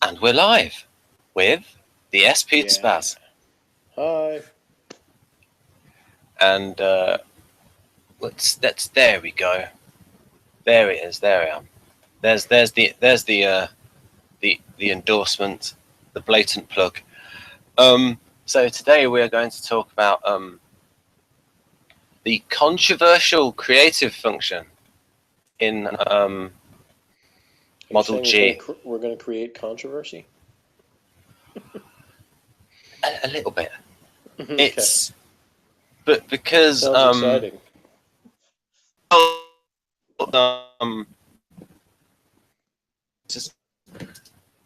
And we're live with the SP Yeah. Spaz. Hi. And there we go. There it is. There I am. There's the endorsement, the blatant plug. So today we're going to talk about the controversial creative function in Model G. We're going to create controversy? A little bit. Okay. It's but because sounds exciting.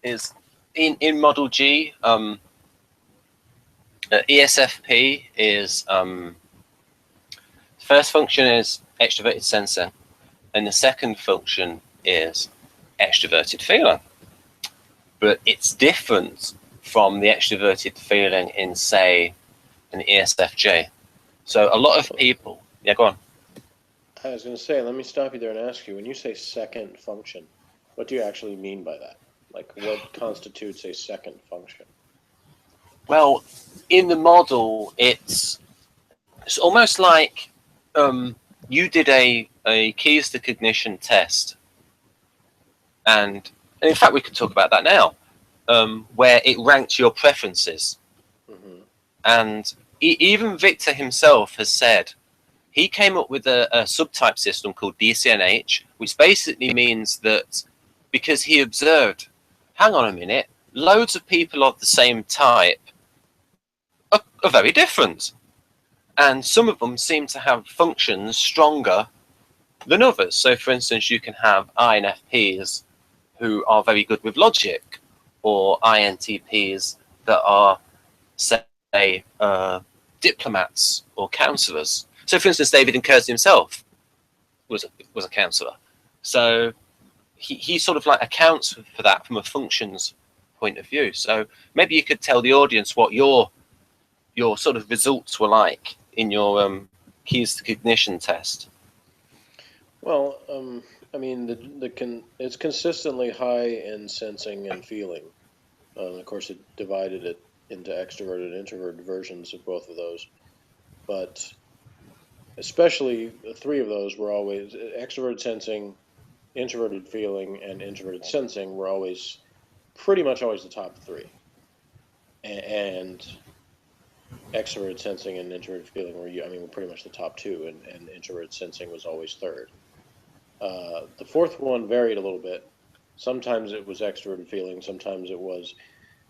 Is in Model G, ESFP is first function is extroverted sensing, and the second function is extroverted feeling. But it's different from the extroverted feeling in, say, an ESFJ. So a lot of people, yeah, go on. I was going to say, let me stop you there and ask you, when you say second function, what do you actually mean by that? Like, what constitutes a second function? Well, in the model, it's almost like you did a keys to cognition test, and in fact, we could talk about that now, where it ranked your preferences. Mm-hmm. And even Victor himself has said he came up with a subtype system called DCNH, which basically means that because he observed, hang on a minute, loads of people of the same type are very different. And some of them seem to have functions stronger than others. So, for instance, you can have INFPs who are very good with logic, or INTPs that are, say, diplomats or counsellors. So, for instance, David Incursi himself was a counsellor. So he sort of like accounts for that from a functions point of view. So maybe you could tell the audience what your sort of results were like in your keys to cognition test. Well, I mean, it's consistently high in sensing and feeling. Of course, it divided it into extroverted and introverted versions of both of those. But especially the three of those were always extroverted sensing, introverted feeling, and introverted sensing were always pretty much always the top three. And extroverted sensing and introverted feeling were pretty much the top two, and introverted sensing was always third. The fourth one varied a little bit. Sometimes it was extroverted feeling, sometimes it was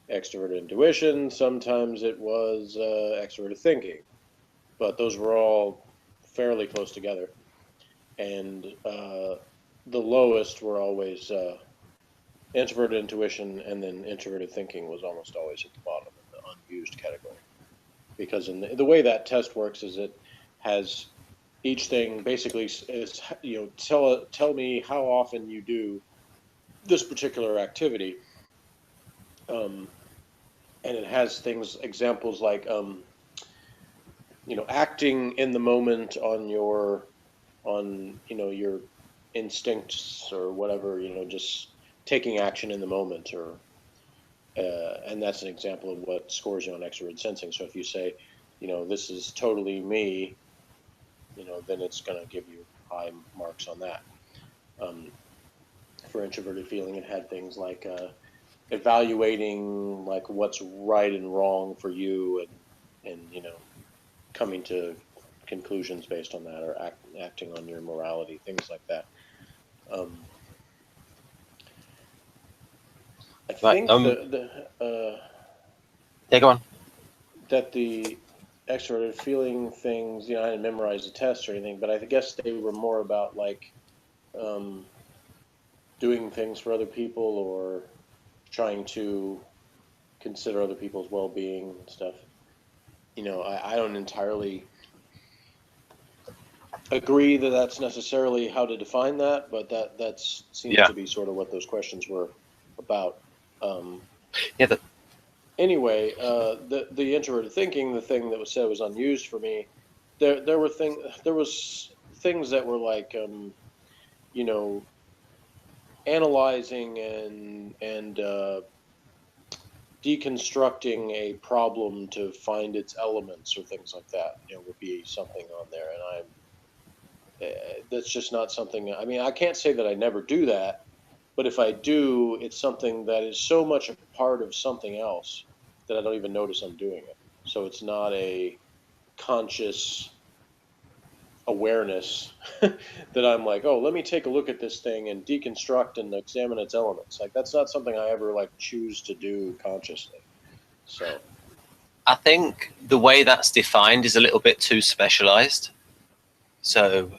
extroverted intuition, sometimes it was extroverted thinking. But those were all fairly close together. And the lowest were always introverted intuition, and then introverted thinking was almost always at the bottom in the unused category. Because in the way that test works is it has each thing basically is, tell me how often you do this particular activity. And it has examples like, acting in the moment on your instincts or whatever, just taking action in the moment, or and that's an example of what scores you on extroverted sensing. So if you say, this is totally me, then it's going to give you high marks on that. For introverted feeling, it had things like evaluating like what's right and wrong for you, and coming to conclusions based on that, or acting on your morality, things like that. I think yeah, go on. That the extroverted feeling things, I didn't memorize the test or anything, but I guess they were more about like doing things for other people, or trying to consider other people's well-being and stuff. I don't entirely agree that that's necessarily how to define that, but that seems to be sort of what those questions were about. Anyway, the introverted thinking, the thing that was said was unused for me. There was things that were like analyzing and deconstructing a problem to find its elements or things like that, would be something on there. And that's just not something. I mean, I can't say that I never do that, but if I do, it's something that is so much a part of something else that I don't even notice I'm doing it. So it's not a conscious awareness that I'm like, oh, let me take a look at this thing and deconstruct and examine its elements. Like, that's not something I ever like choose to do consciously. So I think the way that's defined is a little bit too specialized. So,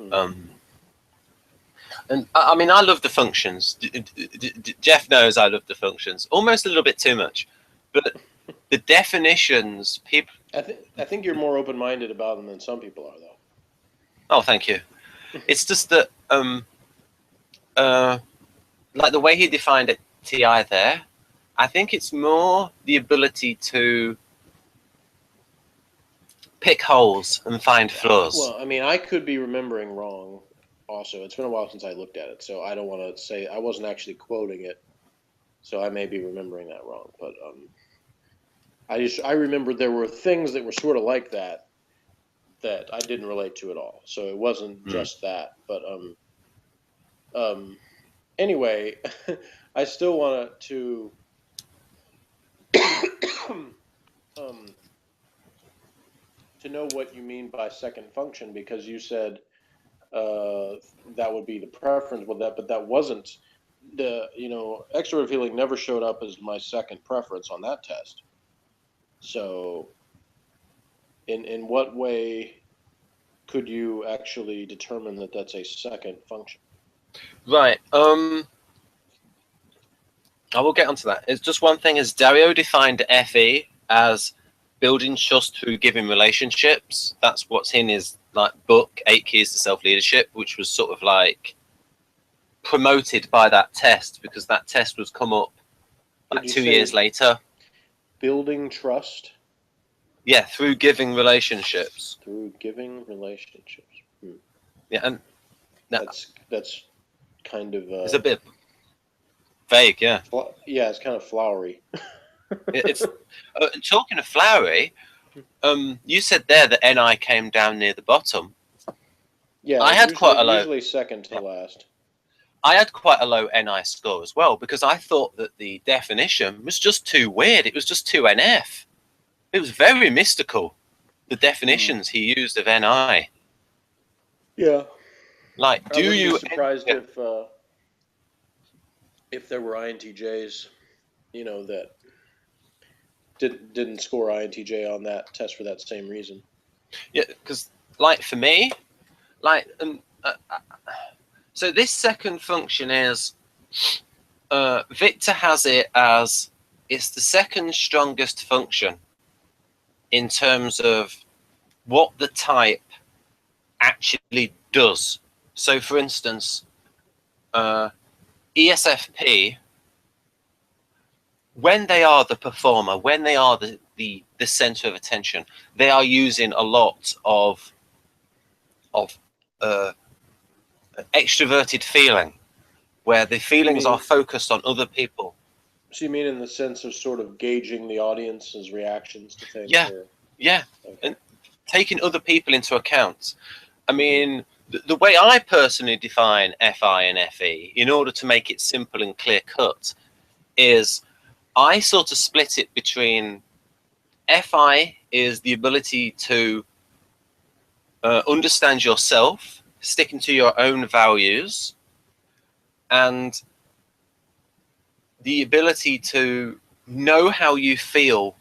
and I mean, I love the functions. Jeff knows I love the functions almost a little bit too much, but the definitions, people. I think you're more open-minded about them than some people are, though. Oh, thank you. It's just that, like the way he defined it, TI there, I think it's more the ability to pick holes and find flaws. Well, I mean, I could be remembering wrong. Also, it's been a while since I looked at it, so I don't want to say I wasn't actually quoting it, so I may be remembering that wrong. But I remember there were things that were sort of like that I didn't relate to at all. So it wasn't just that. But anyway, I still wanted to to know what you mean by second function, because you said that would be the preference with that, but that wasn't the extrovert feeling never showed up as my second preference on that test. So in what way could you actually determine that that's a second function? Right. I will get onto that. It's just one thing, as Dario defined FE as building trust through giving relationships. That's what's in his book, 8 Keys to Self-Leadership, which was sort of like promoted by that test, because that test was come up like 2 years later. Building trust? Yeah, through giving relationships. Through giving relationships. Yeah, and that's kind of it's a bit vague, yeah. Yeah, it's kind of flowery. It's talking of flowery. You said there that NI came down near the bottom. Yeah, I had quite a low. Usually second to last. I had quite a low NI score as well, because I thought that the definition was just too weird. It was just too NF. It was very mystical, the definitions he used of NI. Yeah. Like, I wouldn't be surprised if there were INTJs, that didn't score INTJ on that test for that same reason. Yeah, because for me, so this second function is, Victor has it as it's the second strongest function in terms of what the type actually does. So, for instance, ESFP, when they are the performer, when they are the center of attention, they are using a lot of extroverted feeling, where the feelings are focused on other people. So you mean in the sense of sort of gauging the audience's reactions to things? Yeah, yeah, okay. And taking other people into account. I mean, the way I personally define FI and FE, in order to make it simple and clear cut, is I sort of split it between FI is the ability to understand yourself, sticking to your own values, and the ability to know how you feel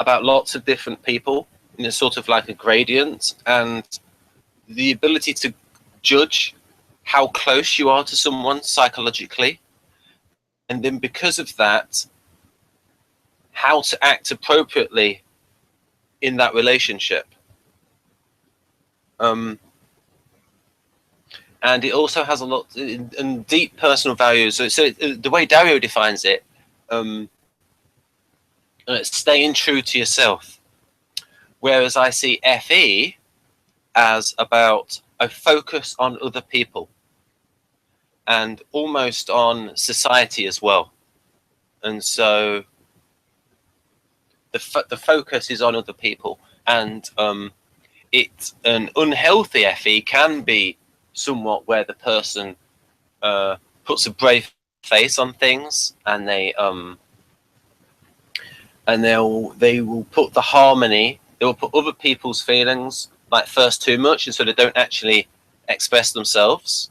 about lots of different people in a sort of like a gradient, and the ability to judge how close you are to someone psychologically, and then because of that, how to act appropriately in that relationship. And it also has a lot and deep personal values. So the way Dario defines it, staying true to yourself. Whereas I see FE as about a focus on other people and almost on society as well. and so the focus is on other people, and it's an unhealthy FE can be somewhat where the person puts a brave face on things, and they will put the harmony, they will put other people's feelings like first too much, and so they don't actually express themselves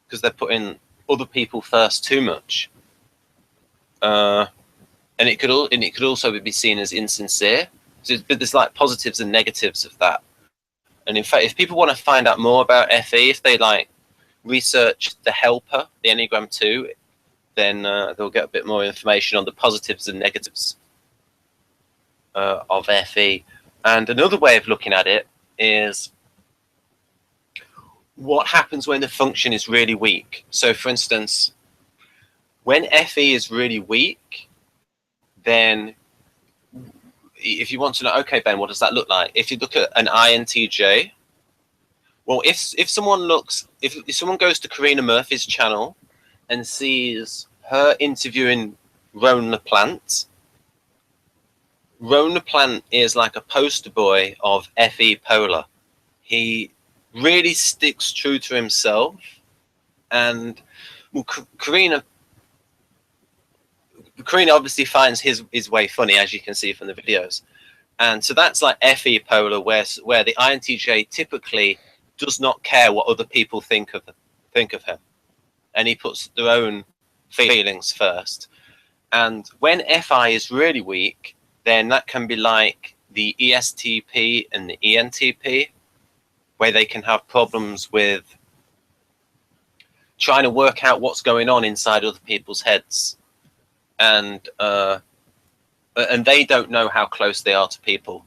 because they're putting other people first too much. And it could also be seen as insincere. So there's like positives and negatives of that. And in fact, if people want to find out more about FE, if they like research the helper, the Enneagram 2, then they'll get a bit more information on the positives and negatives of FE. And another way of looking at it is what happens when the function is really weak. So for instance, when FE is really weak, then if you want to know, okay, Ben, what does that look like? If you look at an INTJ, well, if someone goes to Karina Murphy's channel and sees her interviewing Roan LaPlante is like a poster boy of FE polar. He really sticks true to himself, and well, Karina obviously finds his way funny, as you can see from the videos, and so that's like FE polar, where the INTJ typically does not care what other people think of him, and he puts their own feelings first. And when FI is really weak, then that can be like the ESTP and the ENTP, where they can have problems with trying to work out what's going on inside other people's heads, and they don't know how close they are to people.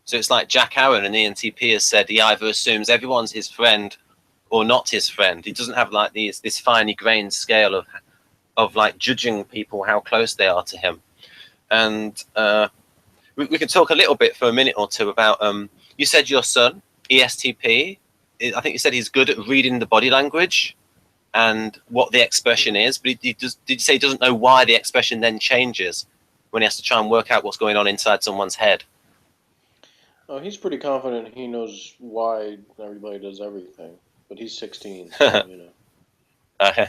So it's like Jack Aaron, an ENTP, has said he either assumes everyone's his friend or not his friend. He doesn't have like this finely grained scale of like judging people how close they are to him. And we can talk a little bit for a minute or two about you said your son, ESTP, I think you said he's good at reading the body language and what the expression is, but did you say he doesn't know why the expression then changes when he has to try and work out what's going on inside someone's head? Oh, he's pretty confident he knows why everybody does everything, but he's 16, so, you know. Okay.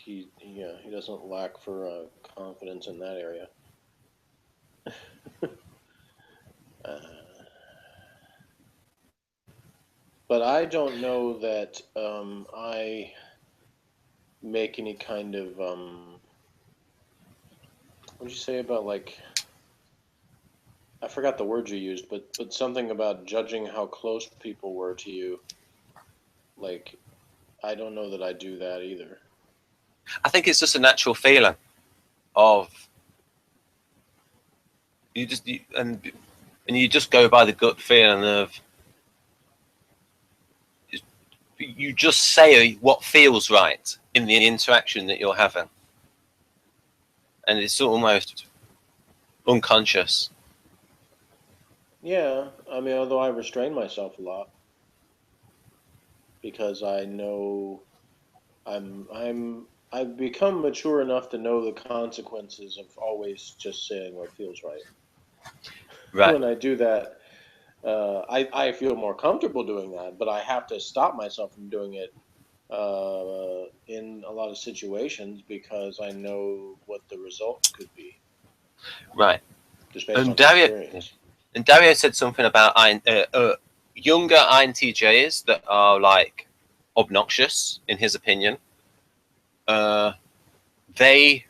He doesn't lack for confidence in that area. But I don't know that I make any kind of what did you say about, like, I forgot the word you used, but something about judging how close people were to you. Like, I don't know that I do that either. I think it's just a natural feeling of you just go by the gut feeling of you just say what feels right in the interaction that you're having, and it's almost unconscious. Yeah, I mean, although I restrain myself a lot because I know I've become mature enough to know the consequences of always just saying what feels right. Right. When I do that, I feel more comfortable doing that, but I have to stop myself from doing it in a lot of situations because I know what the result could be. Right. Just based on experience. And Dario said something about younger INTJs that are like obnoxious, in his opinion. He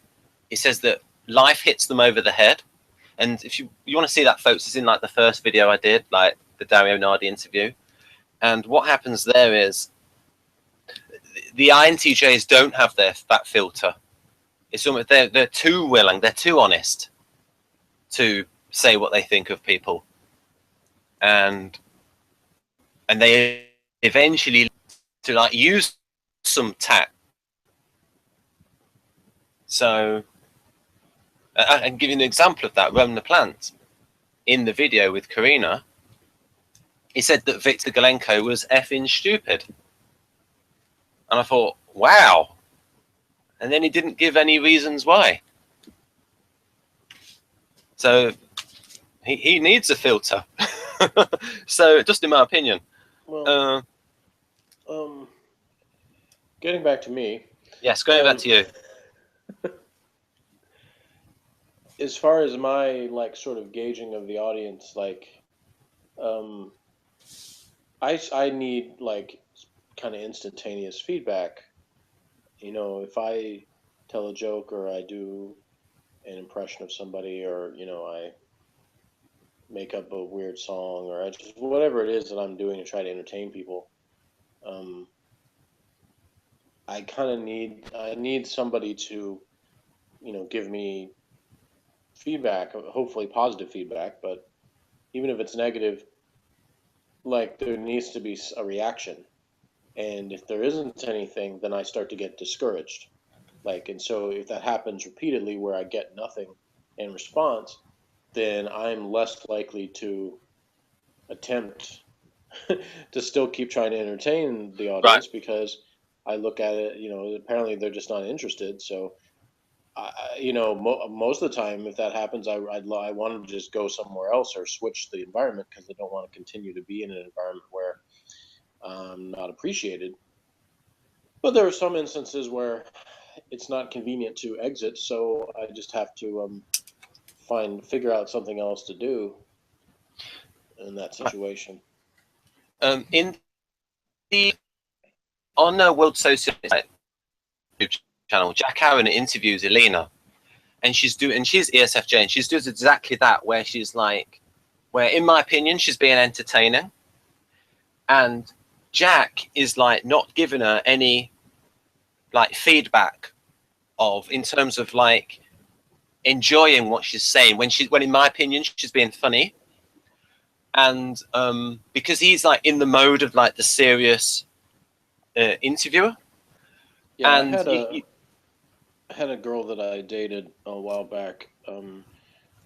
says that life hits them over the head. And if you want to see that, folks, it's in like the first video I did, like the Dario Nardi interview. And what happens there is the INTJs don't have that filter. It's almost they're too willing, they're too honest to say what they think of people, and they eventually to like use some tact. So I can give you an example of that. Roan LaPlante, in the video with Karina, he said that Victor Galenko was effing stupid, and I thought, wow, And then he didn't give any reasons why. So he needs a filter. So just in my opinion. Well, getting back to me. Yes, going back to you. As far as my like sort of gauging of the audience, like I need like kind of instantaneous feedback. You know, if I tell a joke or I do an impression of somebody, or you know, I make up a weird song, or I just whatever it is that I'm doing to try to entertain people, um, I need somebody to, you know, give me feedback, hopefully positive feedback, but even if it's negative, like there needs to be a reaction. And if there isn't anything, then I start to get discouraged. Like, and so if that happens repeatedly where I get nothing in response, then I'm less likely to attempt to still keep trying to entertain the Right. audience, because I look at it, you know, apparently they're just not interested. So, you know, most of the time, if that happens, I want to just go somewhere else or switch the environment, because I don't want to continue to be in an environment where I'm not appreciated. But there are some instances where it's not convenient to exit, so I just have to figure out something else to do in that situation. In the on World Socionics YouTube channel, Jack Aaron interviews Elena, and she's ESFJ, and she's does exactly that, where she's like, where in my opinion she's being entertaining, and Jack is like not giving her any like feedback of in terms of like enjoying what she's saying when in my opinion she's being funny, and because he's like in the mode of like the serious interviewer. Yeah, And I had a girl that I dated a while back,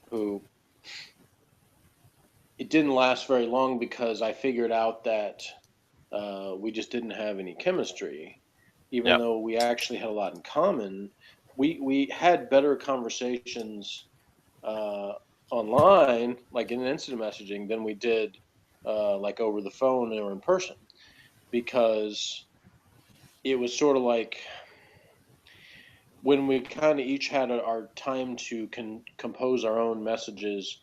who it didn't last very long because I figured out that we just didn't have any chemistry, even yeah, though we actually had a lot in common. We had better conversations uh, online, like in instant messaging, than we did like over the phone or in person, because it was sort of like when we kind of each had our time to compose our own messages.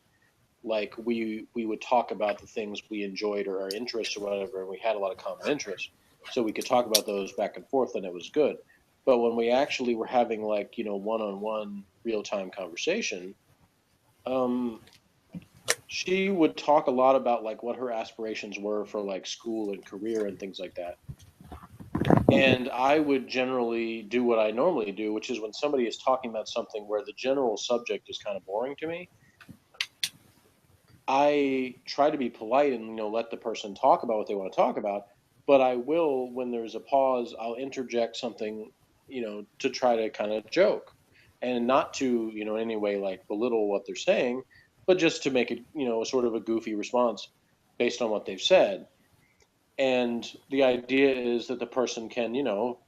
Like we would talk about the things we enjoyed or our interests or whatever, and we had a lot of common interests, so we could talk about those back and forth, and it was good. But when we actually were having like, you know, one-on-one real-time conversation, um, she would talk a lot about like what her aspirations were for like school and career and things like that. And I would generally do what I normally do, which is when somebody is talking about something where the general subject is kind of boring to me, I try to be polite and, you know, let the person talk about what they want to talk about. But I will, when there's a pause, I'll interject something, you know, to try to kind of joke, and not to, you know, in any way like belittle what they're saying, but just to make it, you know, sort of a goofy response based on what they've said. And the idea is that the person can, you know,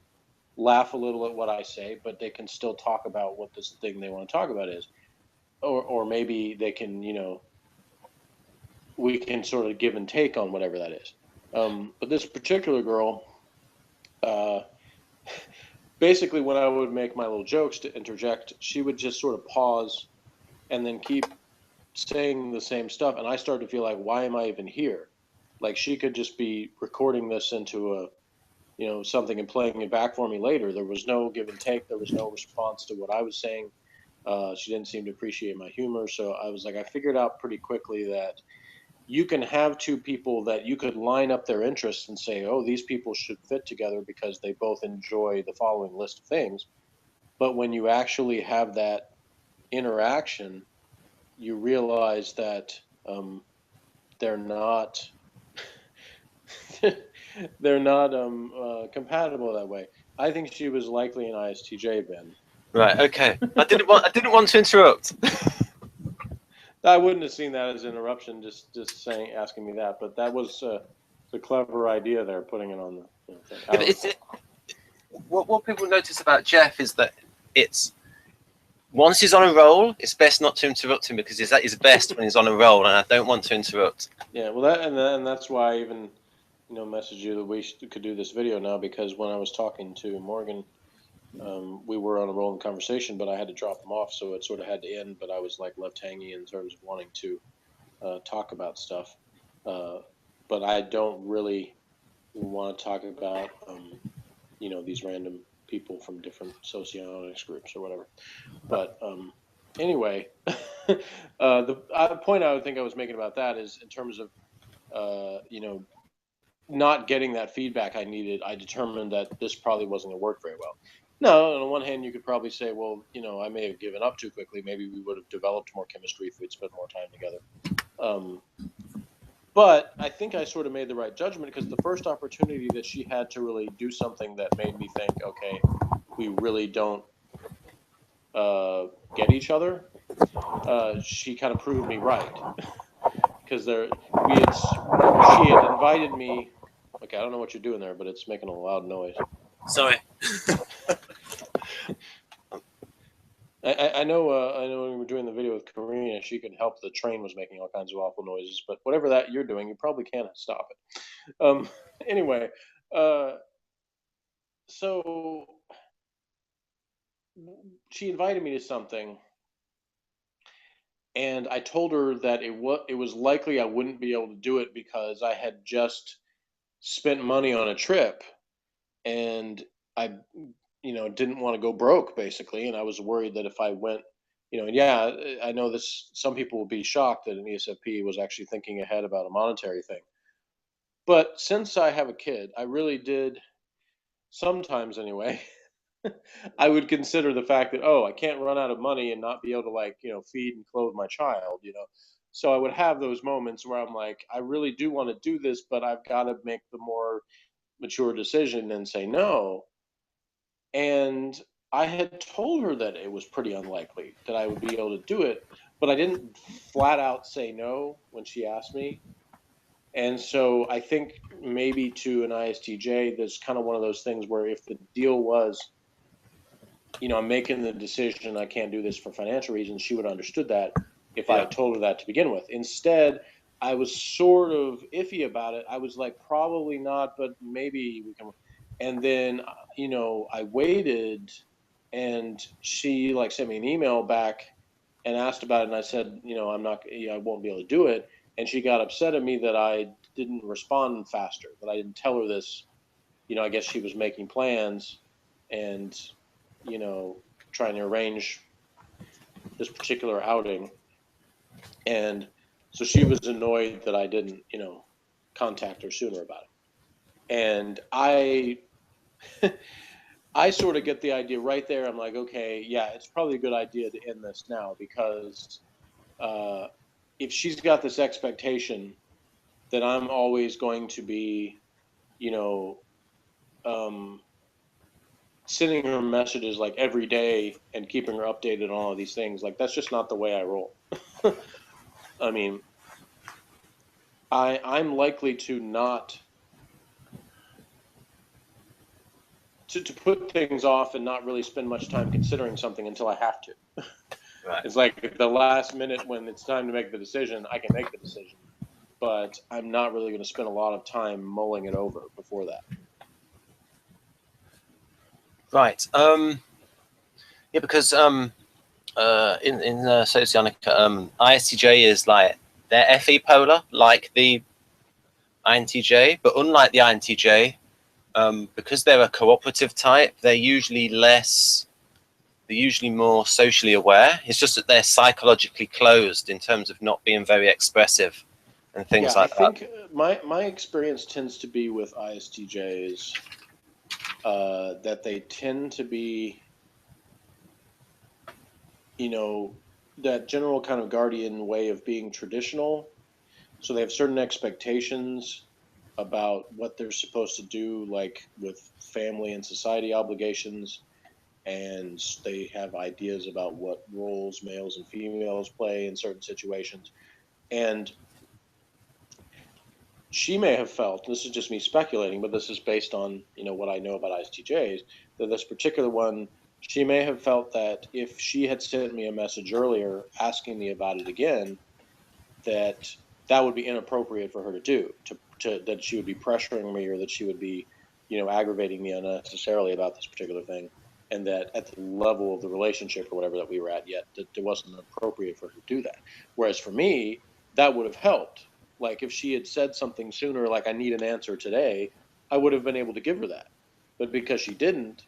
laugh a little at what I say, but they can still talk about what this thing they want to talk about is. Or maybe they can, you know, we can sort of give and take on whatever that is. But this particular girl, uh, basically, when I would make my little jokes to interject, she would just sort of pause and then keep saying the same stuff. And I started to feel like, why am I even here? Like she could just be recording this into a, you know, something and playing it back for me later. There was no give and take. There was no response to what I was saying. She didn't seem to appreciate my humor. So I was like, I figured out pretty quickly that you can have two people that you could line up their interests and say, oh, these people should fit together because they both enjoy the following list of things. But when you actually have that interaction, you realize that they're not they're not compatible that way. I think she was likely an ISTJ, Ben. right, okay. I didn't want to interrupt. I wouldn't have seen that as an interruption, just saying, asking me that, but that was the clever idea there, putting it on the, you know, thing. Yeah, but what people notice about Jeff is that it's once he's on a roll, it's best not to interrupt him because he's at his best when he's on a roll, and I don't want to interrupt. Yeah, well, and that's why I even messaged you that we could do this video now, because when I was talking to Morgan, we were on a rolling conversation, but I had to drop him off, so it sort of had to end. But I was like left hanging in terms of wanting to talk about stuff, but I don't really want to talk about these random people from different socionics groups or whatever. But anyway, the point I would think I was making about that is in terms of not getting that feedback I needed, I determined that this probably wasn't going to work very well. No, on the one hand, you could probably say, well, I may have given up too quickly. Maybe we would have developed more chemistry if we'd spent more time together. But I think I sort of made the right judgment, because the first opportunity that she had to really do something that made me think, okay, we really don't get each other, she kind of proved me right. Because she had invited me. Okay, I don't know what you're doing there, but it's making a loud noise. Sorry. I know when we were doing the video with Karina, she could help. The train was making all kinds of awful noises, but whatever that you're doing, you probably can't stop it. Anyway, so she invited me to something, and I told her that it was likely I wouldn't be able to do it because I had just spent money on a trip, and I didn't want to go broke, basically, and I was worried that if I went, and yeah, I know this, some people will be shocked that an ESFP was actually thinking ahead about a monetary thing. But since I have a kid, I really did, sometimes anyway, I would consider the fact that, I can't run out of money and not be able to feed and clothe my child. So I would have those moments where I'm like, I really do want to do this, but I've got to make the more mature decision and say no. And I had told her that it was pretty unlikely that I would be able to do it, but I didn't flat out say no when she asked me. And so I think maybe to an ISTJ, there's kind of one of those things where if the deal was, I'm making the decision, I can't do this for financial reasons, she would have understood that if I had told her that to begin with. Instead, I was sort of iffy about it. I was like, probably not, but maybe we can. And then, I waited, and she sent me an email back and asked about it. And I said, I won't be able to do it. And she got upset at me that I didn't respond faster, that I didn't tell her this. I guess she was making plans and, trying to arrange this particular outing. And so she was annoyed that I didn't, contact her sooner about it. And I sort of get the idea right there. I'm like, okay, yeah, it's probably a good idea to end this now, because if she's got this expectation that I'm always going to be, sending her messages every day and keeping her updated on all of these things, that's just not the way I roll. I mean, I'm likely to not to put things off and not really spend much time considering something until I have to. Right. It's like at the last minute when it's time to make the decision, I can make the decision, but I'm not really going to spend a lot of time mulling it over before that. Right. Yeah, because in Socionic, ISTJ is they're FE polar, like the INTJ, but unlike the INTJ, because they're a cooperative type, they're usually more socially aware. It's just that they're psychologically closed in terms of not being very expressive and things like that. I think my experience tends to be with ISTJs that they tend to be, that general kind of guardian way of being traditional. So they have certain expectations about what they're supposed to do, with family and society obligations, and they have ideas about what roles males and females play in certain situations. And she may have felt, this is just me speculating, but this is based on what I know about ISTJs, that this particular one, she may have felt that if she had sent me a message earlier asking me about it again, that that would be inappropriate for her to do, to that she would be pressuring me, or that she would be, aggravating me unnecessarily about this particular thing, and that at the level of the relationship or whatever that we were at yet, that it wasn't appropriate for her to do that. Whereas for me, that would have helped. Like if she had said something sooner, like I need an answer today, I would have been able to give her that. But because she didn't,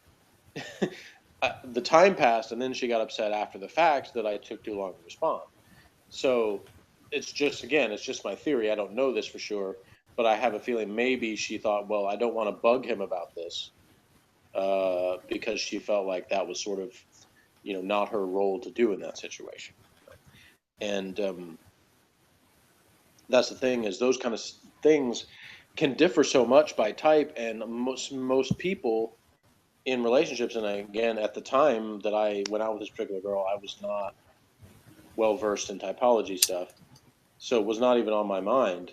the time passed, and then she got upset after the fact that I took too long to respond. So it's just my theory. I don't know this for sure, but I have a feeling maybe she thought, well, I don't want to bug him about this, because she felt like that was sort of, not her role to do in that situation. And that's the thing, is those kind of things can differ so much by type, and most people in relationships, and again, at the time that I went out with this particular girl, I was not well versed in typology stuff, so it was not even on my mind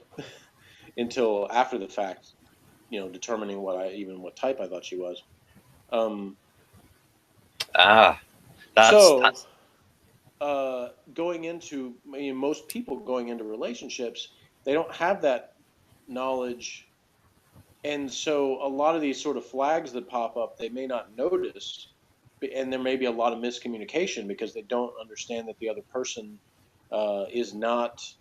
until after the fact, determining what type I thought she was. That's Going into, most people going into relationships, they don't have that knowledge, and so a lot of these sort of flags that pop up, they may not notice, and there may be a lot of miscommunication because they don't understand that the other person is not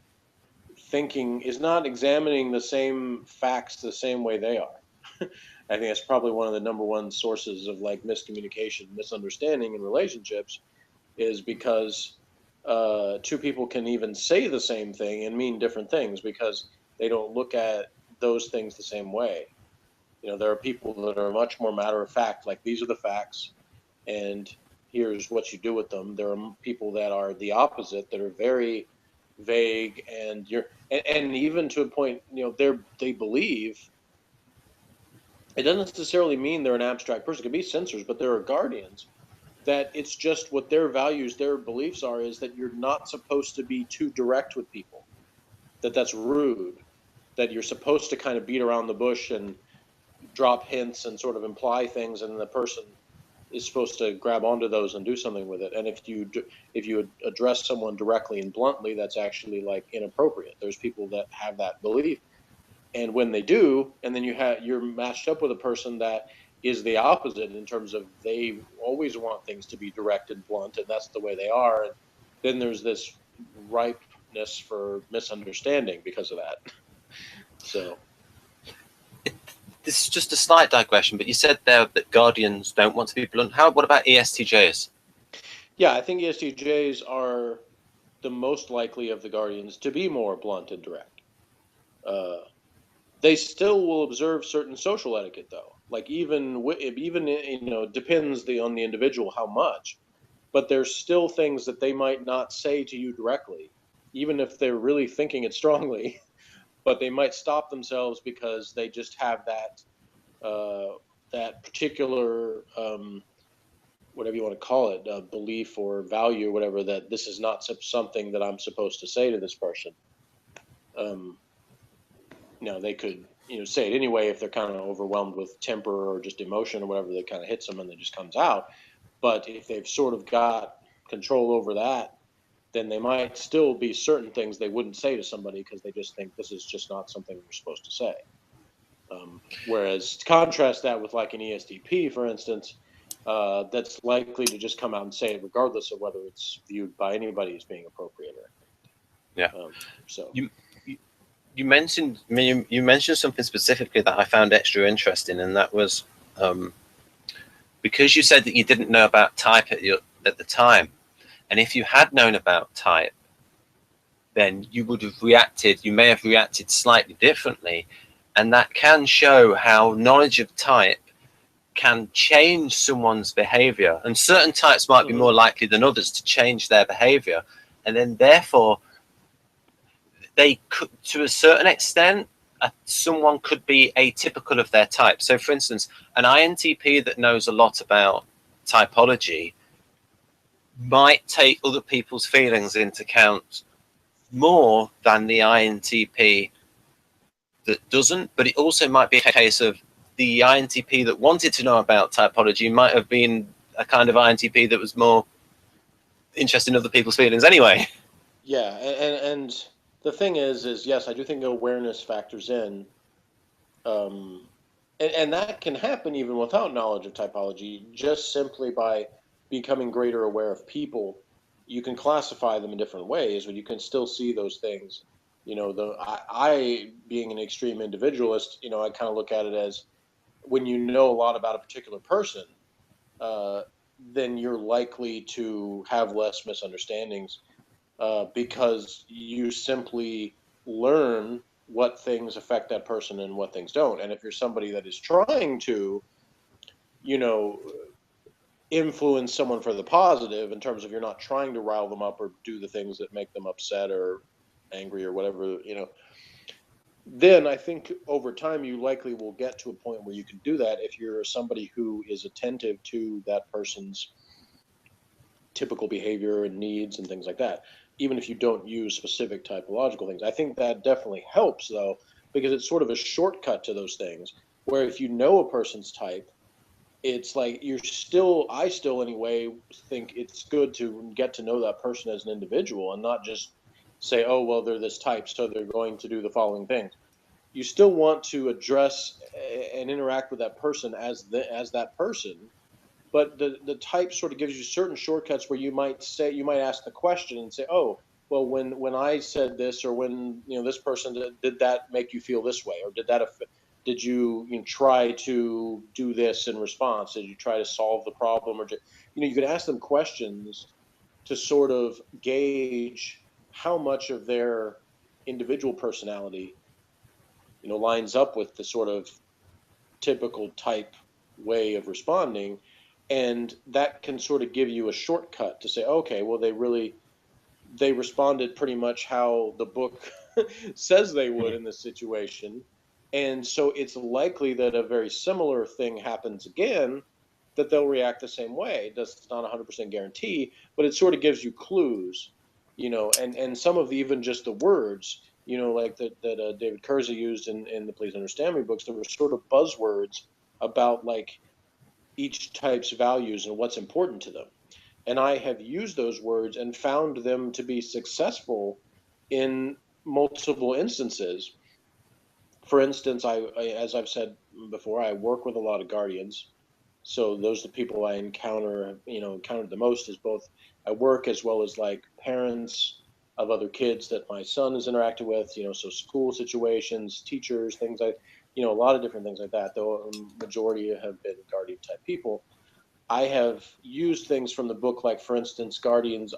examining the same facts the same way they are. I think that's probably one of the number one sources of like miscommunication, misunderstanding in relationships, is because two people can even say the same thing and mean different things because they don't look at those things the same way. There are people that are much more matter of fact, like these are the facts, and here's what you do with them. There are people that are the opposite, that are very vague, and even to a point, they believe. It doesn't necessarily mean they're an abstract person. It could be censors, but there are guardians that it's just what their values, their beliefs are, is that you're not supposed to be too direct with people, that's rude, that you're supposed to kind of beat around the bush and drop hints and sort of imply things, and the person is supposed to grab onto those and do something with it. And if you address someone directly and bluntly, that's actually like inappropriate. There's people that have that belief, and when they do, and then you're matched up with a person that is the opposite in terms of they always want things to be direct and blunt, and that's the way they are. And then there's this ripeness for misunderstanding because of that. So this is just a slight digression, but you said there that guardians don't want to be blunt. What about ESTJs? Yeah, I think ESTJs are the most likely of the guardians to be more blunt and direct. They still will observe certain social etiquette, though. Like even depends on the individual how much, but there's still things that they might not say to you directly, even if they're really thinking it strongly. But they might stop themselves because they just have that particular whatever you want to call it, belief or value or whatever, that this is not something that I'm supposed to say to this person. They could say it anyway if they're kind of overwhelmed with temper or just emotion or whatever that kind of hits them and it just comes out. But if they've sort of got control over that, then they might still be certain things they wouldn't say to somebody because they just think this is just not something you're supposed to say. Whereas contrast that with like an ESTP, for instance, that's likely to just come out and say it regardless of whether it's viewed by anybody as being appropriate or yeah. So you mentioned something specifically that I found extra interesting, and that was because you said that you didn't know about type at the time, and if you had known about type, then you may have reacted slightly differently, and that can show how knowledge of type can change someone's behavior, and certain types might be more likely than others to change their behavior, and then therefore they could, to a certain extent, someone could be atypical of their type. So for instance, an INTP that knows a lot about typology might take other people's feelings into account more than the INTP that doesn't. But it also might be a case of the INTP that wanted to know about typology might have been a kind of INTP that was more interested in other people's feelings anyway. Yeah, and the thing is yes, I do think awareness factors in, and that can happen even without knowledge of typology. Just simply by becoming greater aware of people, you can classify them in different ways, but you can still see those things. I being an extreme individualist, I kind of look at it as when you know a lot about a particular person, uh, then you're likely to have less misunderstandings because you simply learn what things affect that person and what things don't. And if you're somebody that is trying to, you know, influence someone for the positive in terms of you're not trying to rile them up or do the things that make them upset or angry or whatever, then I think over time you likely will get to a point where you can do that if you're somebody who is attentive to that person's typical behavior and needs and things like that, even if you don't use specific typological things. I think that definitely helps though, because it's sort of a shortcut to those things. Where if you know a person's type, it's like I still anyway think it's good to get to know that person as an individual and not just say, oh, well, they're this type, so they're going to do the following things. You still want to address and interact with that person as that person, but the type sort of gives you certain shortcuts where you might ask the question and say, oh, well, when I said this, or when this person did that make you feel this way, or did you try to do this in response, did you try to solve the problem, or you could ask them questions to sort of gauge how much of their individual personality lines up with the sort of typical type way of responding, and that can sort of give you a shortcut to say, okay, well, they responded pretty much how the book says they would in this situation, and so it's likely that a very similar thing happens again, that they'll react the same way. That's not 100% guarantee, but it sort of gives you clues, and some of even just the words, like that David Kurza used in the Please Understand Me books. There were sort of buzzwords about like each type's values and what's important to them. And I have used those words and found them to be successful in multiple instances. For instance, as I've said before, I work with a lot of guardians. So those are the people I encountered the most is both at work as well as like parents of other kids that my son has interacted with, so school situations, teachers, things like, a lot of different things like that, though majority have been guardian type people. I have used things from the book, like for instance, guardians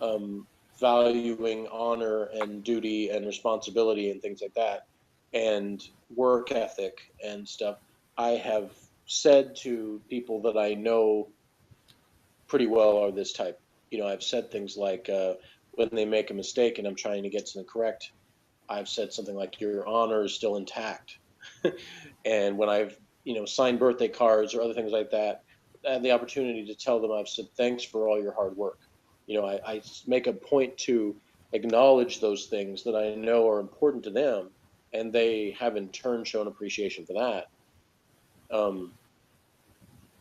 um, valuing honor and duty and responsibility and things like that, and work ethic and stuff. I have said to people that I know pretty well are this type. I've said things like when they make a mistake and I'm trying to get something correct, I've said something like, your honor is still intact. And when I've signed birthday cards or other things like that, I had the opportunity to tell them, I've said thanks for all your hard work. I make a point to acknowledge those things that I know are important to them, and they have in turn shown appreciation for that.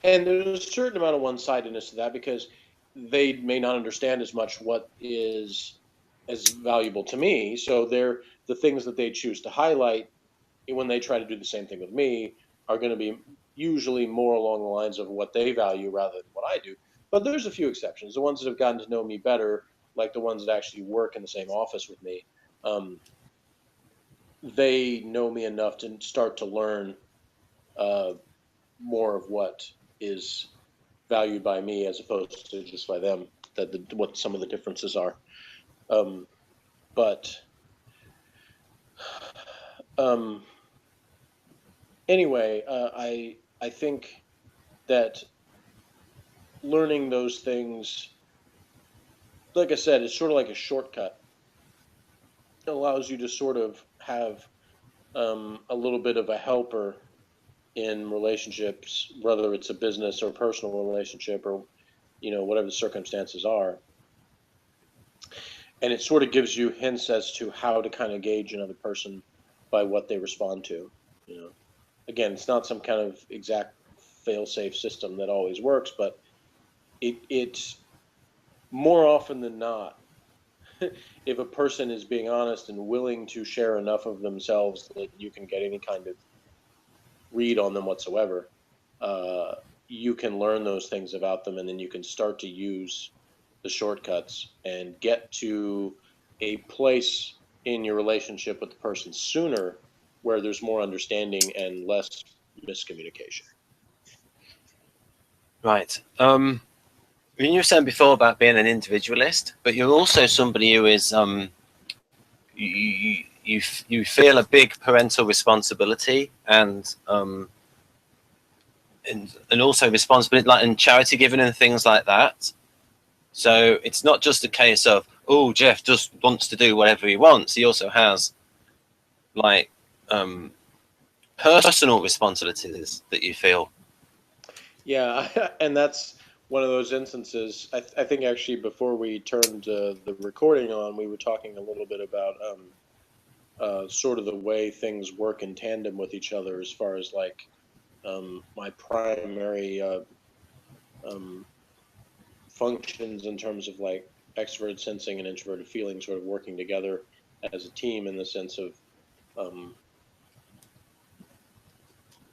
And there's a certain amount of one-sidedness to that, because they may not understand as much what is as valuable to me. So they're the things that they choose to highlight when they try to do the same thing with me are going to be usually more along the lines of what they value rather than what I do. But there's a few exceptions. The ones that have gotten to know me better, like the ones that actually work in the same office with me, they know me enough to start to learn uh, more of what is valued by me as opposed to just by them. What some of the differences are. Um, but um, anyway, I think that learning those things, like I said, is sort of like a shortcut. It allows you to sort of have a little bit of a helper in relationships, whether it's a business or personal relationship, or whatever the circumstances are. And it sort of gives you hints as to how to kind of gauge another person by what they respond to. again, it's not some kind of exact fail-safe system that always works, but it's more often than not, if a person is being honest and willing to share enough of themselves that you can get any kind of read on them whatsoever, uh, you can learn those things about them, and then you can start to use the shortcuts and get to a place in your relationship with the person sooner where there's more understanding and less miscommunication. Right. You were saying before about being an individualist, but you're also somebody who is you feel a big parental responsibility and also responsibility like in charity giving and things like that. So it's not just a case of, oh, Jeff just wants to do whatever he wants. He also has like personal responsibilities that you feel. Yeah, and that's one of those instances. I think actually before we turned the recording on, we were talking a little bit about sort of the way things work in tandem with each other, as far as like my primary functions in terms of like extroverted sensing and introverted feeling sort of working together as a team, in the sense of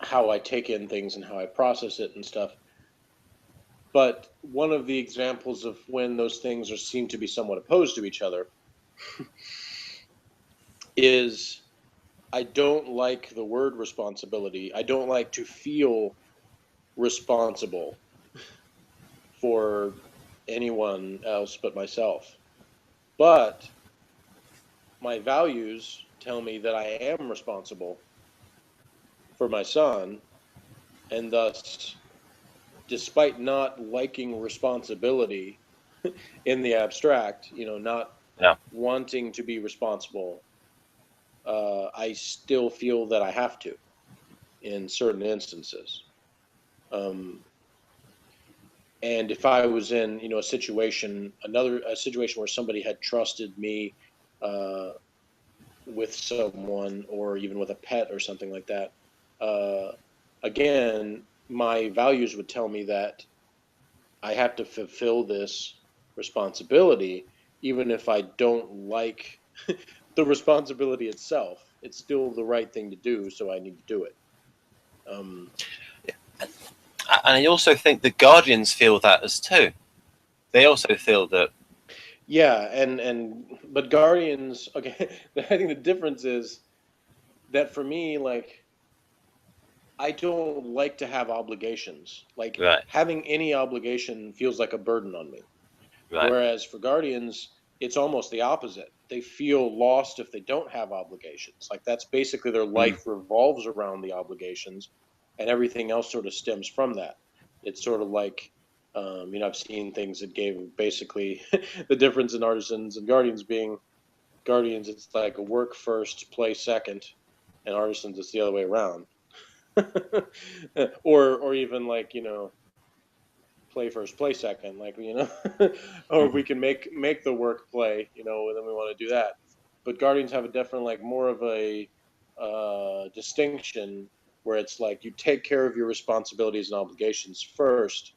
how I take in things and how I process it and stuff. But one of the examples of when those things seem to be somewhat opposed to each other is, I don't like the word responsibility. I don't like to feel responsible for anyone else but myself. But my values tell me that I am responsible for my son, and thus, despite not liking responsibility in the abstract, not Yeah. wanting to be responsible, I still feel that I have to in certain instances. And if I was in, a situation, a situation where somebody had trusted me with someone, or even with a pet or something like that, again, my values would tell me that I have to fulfill this responsibility, even if I don't like the responsibility itself. It's still the right thing to do, so I need to do it. And I also think the guardians feel that as too. They also feel that. Yeah, but guardians, okay, I think the difference is that for me, like, I don't like to have obligations. Like, Right. having any obligation feels like a burden on me. Right. Whereas for guardians, it's almost the opposite. They feel lost if they don't have obligations. Like, that's basically their life revolves around the obligations, and everything else sort of stems from that. It's sort of like, I've seen things that gave basically the difference in artisans and guardians being, guardians, it's like a work first, play second, and artisans, it's the other way around. or even like, play first, play second, like, or we can make the work play, and then we want to do that. But guardians have a different, like, more of a distinction, where it's like you take care of your responsibilities and obligations first,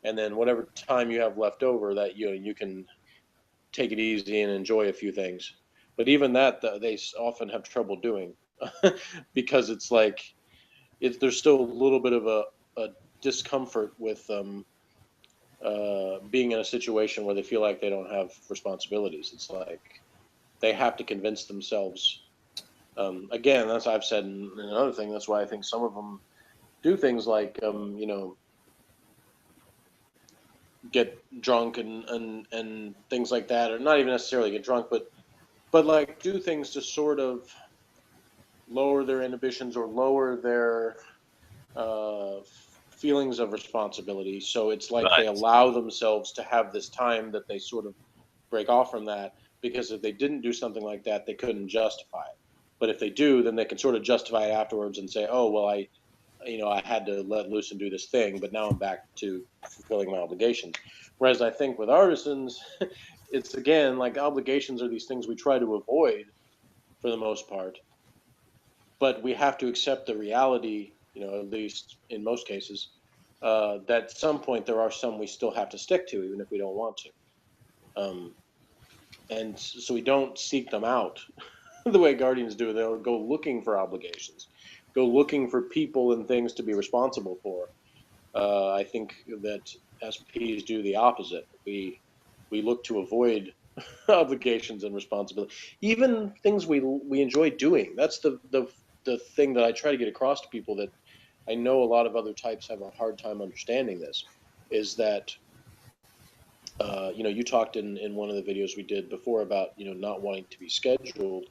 and then whatever time you have left over, that you can take it easy and enjoy a few things. But even that, they often have trouble doing, because it's like, there's still a little bit of a discomfort with being in a situation where they feel like they don't have responsibilities. It's like they have to convince themselves. Again, that's, I've said in another thing. That's why I think some of them do things like, get drunk and things like that, or not even necessarily get drunk, but like do things to sort of lower their inhibitions or lower their uh, feelings of responsibility. So it's like they Right. allow themselves to have this time that they sort of break off from that, because if they didn't do something like that, they couldn't justify it. But if they do, then they can sort of justify it afterwards and say, oh, well, I had to let loose and do this thing, but now I'm back to fulfilling my obligations. Whereas I think with artisans, it's, again, like, obligations are these things we try to avoid for the most part, but we have to accept the reality at least in most cases, that at some point there are some we still have to stick to, even if we don't want to. And so we don't seek them out the way guardians do. They'll go looking for obligations, go looking for people and things to be responsible for. I think that SPs do the opposite. We look to avoid obligations and responsibility, even things we enjoy doing. That's the thing that I try to get across to people, that I know a lot of other types have a hard time understanding this, is that you talked in one of the videos we did before about not wanting to be scheduled.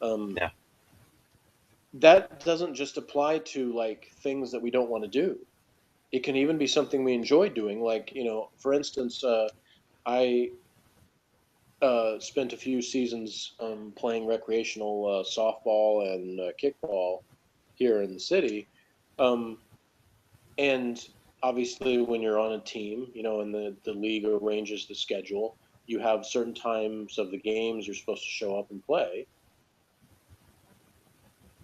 Yeah. That doesn't just apply to like things that we don't want to do. It can even be something we enjoy doing. Like, for instance, I spent a few seasons playing recreational softball and kickball here in the city. And obviously, when you're on a team, and the league arranges the schedule, you have certain times of the games you're supposed to show up and play,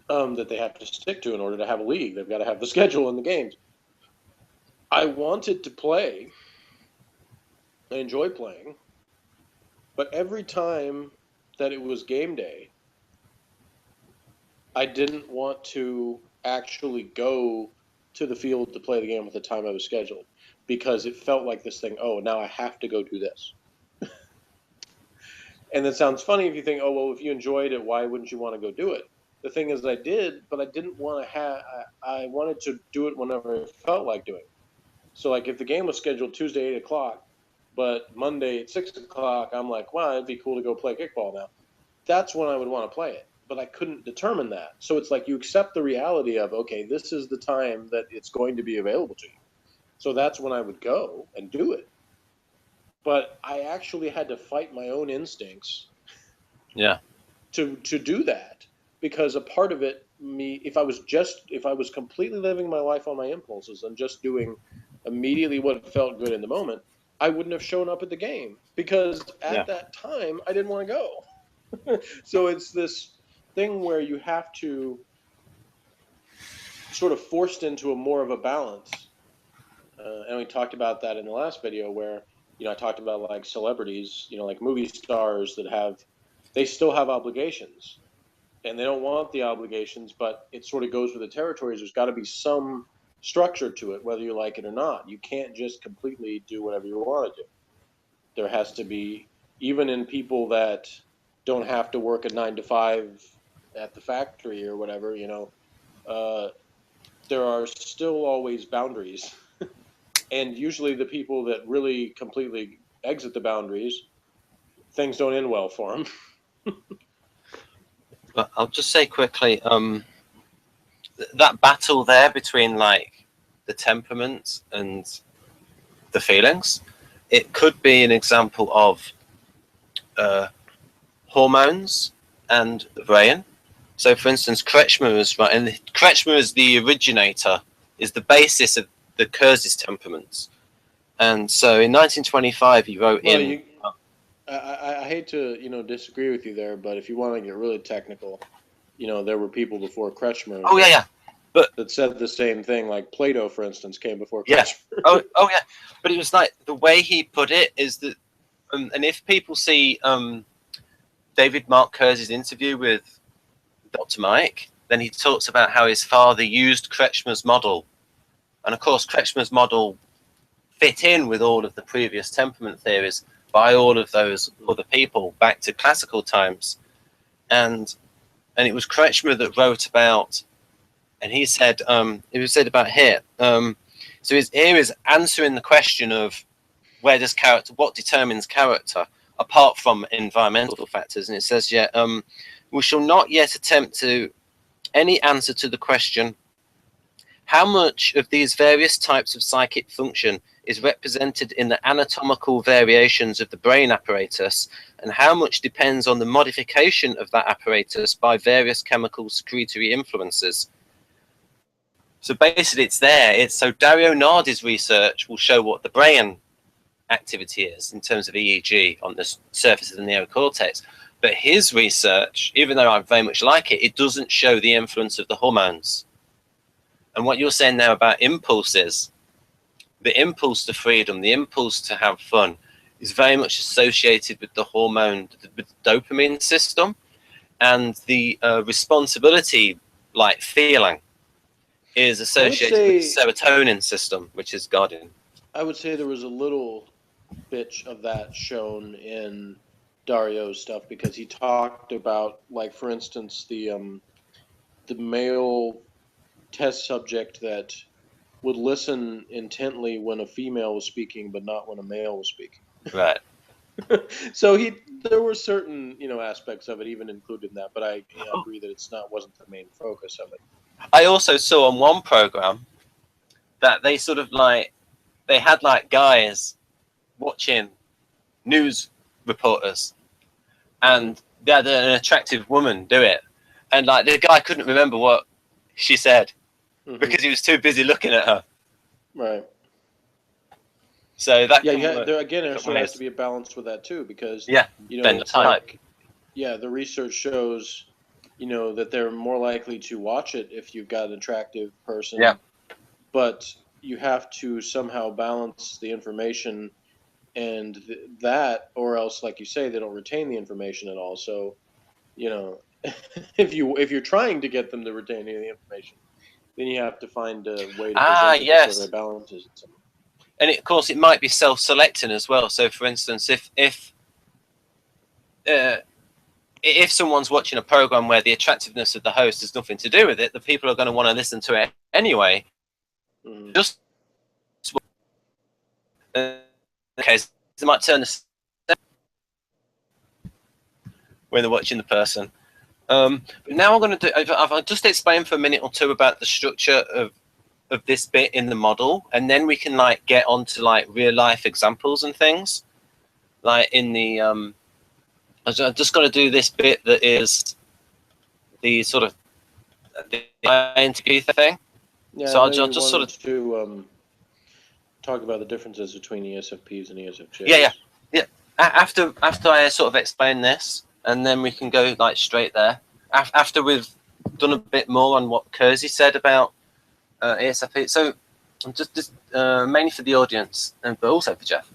that they have to stick to in order to have a league. They've got to have the schedule and the games. I wanted to play. I enjoy playing. But every time that it was game day, I didn't want to actually go to the field to play the game at the time I was scheduled, because it felt like this thing, oh, now I have to go do this. And that sounds funny if you think, oh, well, if you enjoyed it, why wouldn't you want to go do it? The thing is, I did, but I didn't want to I wanted to do it whenever I felt like doing it. So, like, if the game was scheduled Tuesday, 8 o'clock, but Monday at 6 o'clock, I'm like, wow, it'd be cool to go play kickball now. That's when I would want to play it. But I couldn't determine that. So it's like you accept the reality of, okay, this is the time that it's going to be available to you. So that's when I would go and do it. But I actually had to fight my own instincts. Yeah. To do that, because a part of it, if I was completely living my life on my impulses and just doing immediately what felt good in the moment, I wouldn't have shown up at the game, because at that time I didn't want to go. So it's this thing where you have to sort of forced into a more of a balance. And we talked about that in the last video, where I talked about like celebrities, like movie stars that they still have obligations, and they don't want the obligations, but it sort of goes with the territories. There's got to be some structure to it, whether you like it or not. You can't just completely do whatever you want to do. There has to be, even in people that don't have to work a 9 to 5 at the factory or whatever, there are still always boundaries. And usually the people that really completely exit the boundaries, things don't end well for them. But I'll just say quickly, that battle there between like the temperament and the feelings, it could be an example of hormones and the brain. So, for instance, Kretschmer is right, and Kretschmer is the originator, is the basis of the Kurz's temperaments. And so, in 1925, he wrote I hate to disagree with you there, but if you want to get really technical, there were people before Kretschmer. Oh yeah, but that said the same thing. Like Plato, for instance, came before Kretschmer. Oh yeah, but it was like the way he put it is that, and if people see David Mark Kurz's interview with Dr. Mike, then he talks about how his father used Kretschmer's model, and of course Kretschmer's model fit in with all of the previous temperament theories by all of those other people back to classical times, and it was Kretschmer that wrote about, and he said it was said about here. So here is answering the question of what determines character apart from environmental factors, and it says, we shall not yet attempt to any answer to the question how much of these various types of psychic function is represented in the anatomical variations of the brain apparatus, and how much depends on the modification of that apparatus by various chemical secretory influences. So basically it's there. So Dario Nardi's research will show what the brain activity is in terms of EEG on the surface of the neocortex. But his research, even though I very much like it, it doesn't show the influence of the hormones. And what you're saying now about impulses, the impulse to freedom, the impulse to have fun, is very much associated with the hormone, with the dopamine system, and the responsibility, like feeling, is associated with the serotonin system, which is guarding. I would say there was a little bit of that shown in Dario's stuff, because he talked about, like, for instance, the male test subject that would listen intently when a female was speaking, but not when a male was speaking. Right. So there were certain, aspects of it even included in that, but I agree that wasn't the main focus of it. I also saw on one program that they sort of they had like guys watching news reporters, and they had an attractive woman do it, and like the guy couldn't remember what she said because he was too busy looking at her. Right. So that there again, there sort of has to be a balance with that too, because it's like, the research shows, that they're more likely to watch it if you've got an attractive person. Yeah. But you have to somehow balance the information and that, or else, like you say, they don't retain the information at all. So, if you're trying to get them to retain the information, then you have to find a way to present it so that it balances it. And of course, it might be self-selecting as well. So, for instance, if someone's watching a program where the attractiveness of the host has nothing to do with it, the people are going to want to listen to it anyway. Just okay, they might turn the when they're watching the person. But now I'm going to do. I've just explained for a minute or two about the structure of this bit in the model, and then we can like get onto like real life examples and things. Like in the I'm just going to do this bit that is the sort of the interview thing. Yeah, so I'll just sort of to talk about the differences between ESFPs and ESFJs. Yeah. After I sort of explain this, and then we can go like straight there. After we've done a bit more on what Kersey said about ESFP. So just mainly for the audience, but also for Jeff.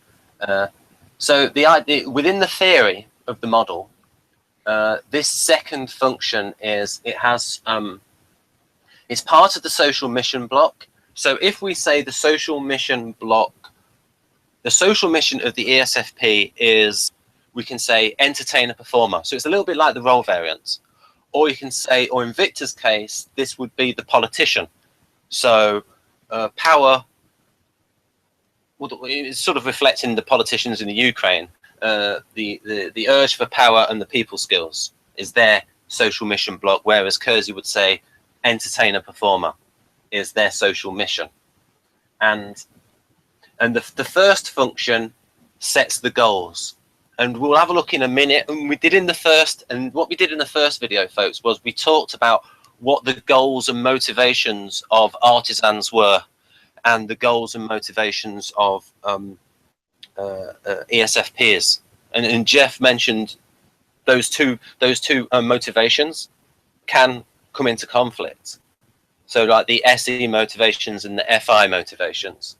So the idea within the theory of the model, this second function is it's part of the social mission block. So if we say the social mission block, the social mission of the ESFP is, we can say, entertain a performer. So it's a little bit like the role variant. Or you can say, or in Victor's case, this would be the politician. So power, it's sort of reflecting the politicians in the Ukraine. The urge for power and the people skills is their social mission block, whereas Kersey would say entertain a performer is their social mission. And the first function sets the goals. And we'll have a look in a minute. And what we did in the first video, folks, was we talked about what the goals and motivations of artisans were, and the goals and motivations of ESFPs. And Jeff mentioned those two motivations can come into conflict. So like the S.E.E motivations and the F.I motivations.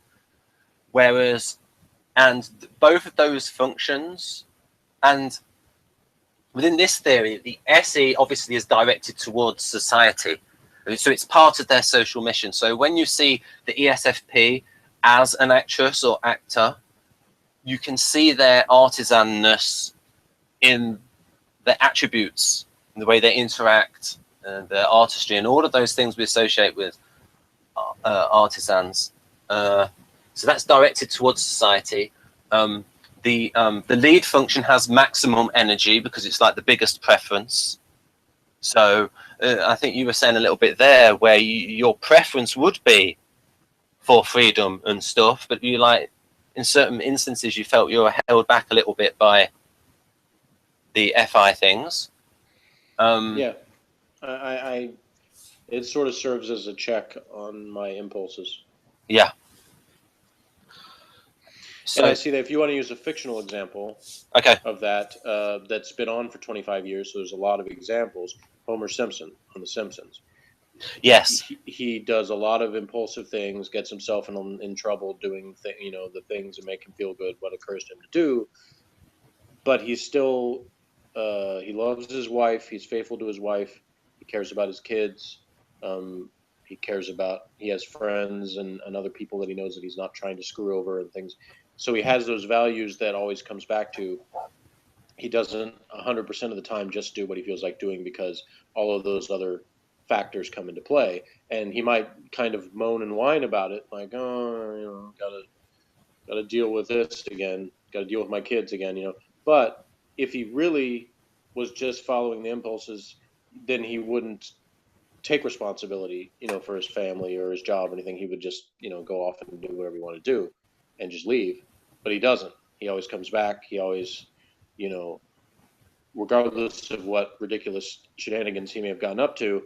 Whereas, and both of those functions, and within this theory, the S.E.E obviously is directed towards society. So it's part of their social mission. So when you see the ESFP as an actress or actor, you can see their artisanness in their attributes, in the way they interact, their artistry, and all of those things we associate with artisans. So that's directed towards society. The lead function has maximum energy because it's like the biggest preference. So I think you were saying a little bit there where your preference would be for freedom and stuff, but you like in certain instances you felt you were held back a little bit by the FI things. Yeah, it sort of serves as a check on my impulses. Yeah. So and I see that if you want to use a fictional example of that, that's been on for 25 years, so there's a lot of examples. Homer Simpson on The Simpsons. Yes. He does a lot of impulsive things, gets himself in trouble doing the things that make him feel good, what occurs to him to do. But he's still he loves his wife. He's faithful to his wife. He cares about his kids. He has friends and other people that he knows that he's not trying to screw over and things. So he has those values that always comes back to. He doesn't 100% of the time just do what he feels like doing, because all of those other factors come into play. And he might kind of moan and whine about it, like, oh, gotta deal with this again, gotta deal with my kids again. But if he really was just following the impulses, then he wouldn't take responsibility, for his family or his job or anything. He would just, go off and do whatever he wanted to do and just leave. But he doesn't. He always comes back. He always, you know, regardless of what ridiculous shenanigans he may have gotten up to,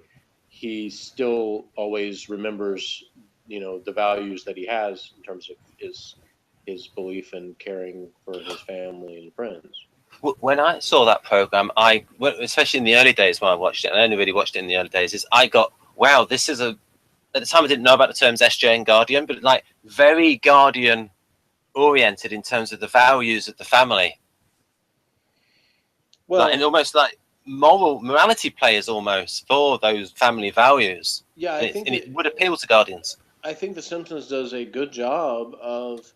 he still always remembers, the values that he has in terms of his belief in caring for his family and friends. When I saw that program, especially in the early days when I watched it, and I only really watched it in the early days, is I got, wow, this is at the time I didn't know about the terms SJ and Guardian, but like very Guardian oriented in terms of the values of the family. Well, and almost like morality players almost for those family values. Yeah, I think it would appeal to Guardians. I think The Simpsons does a good job of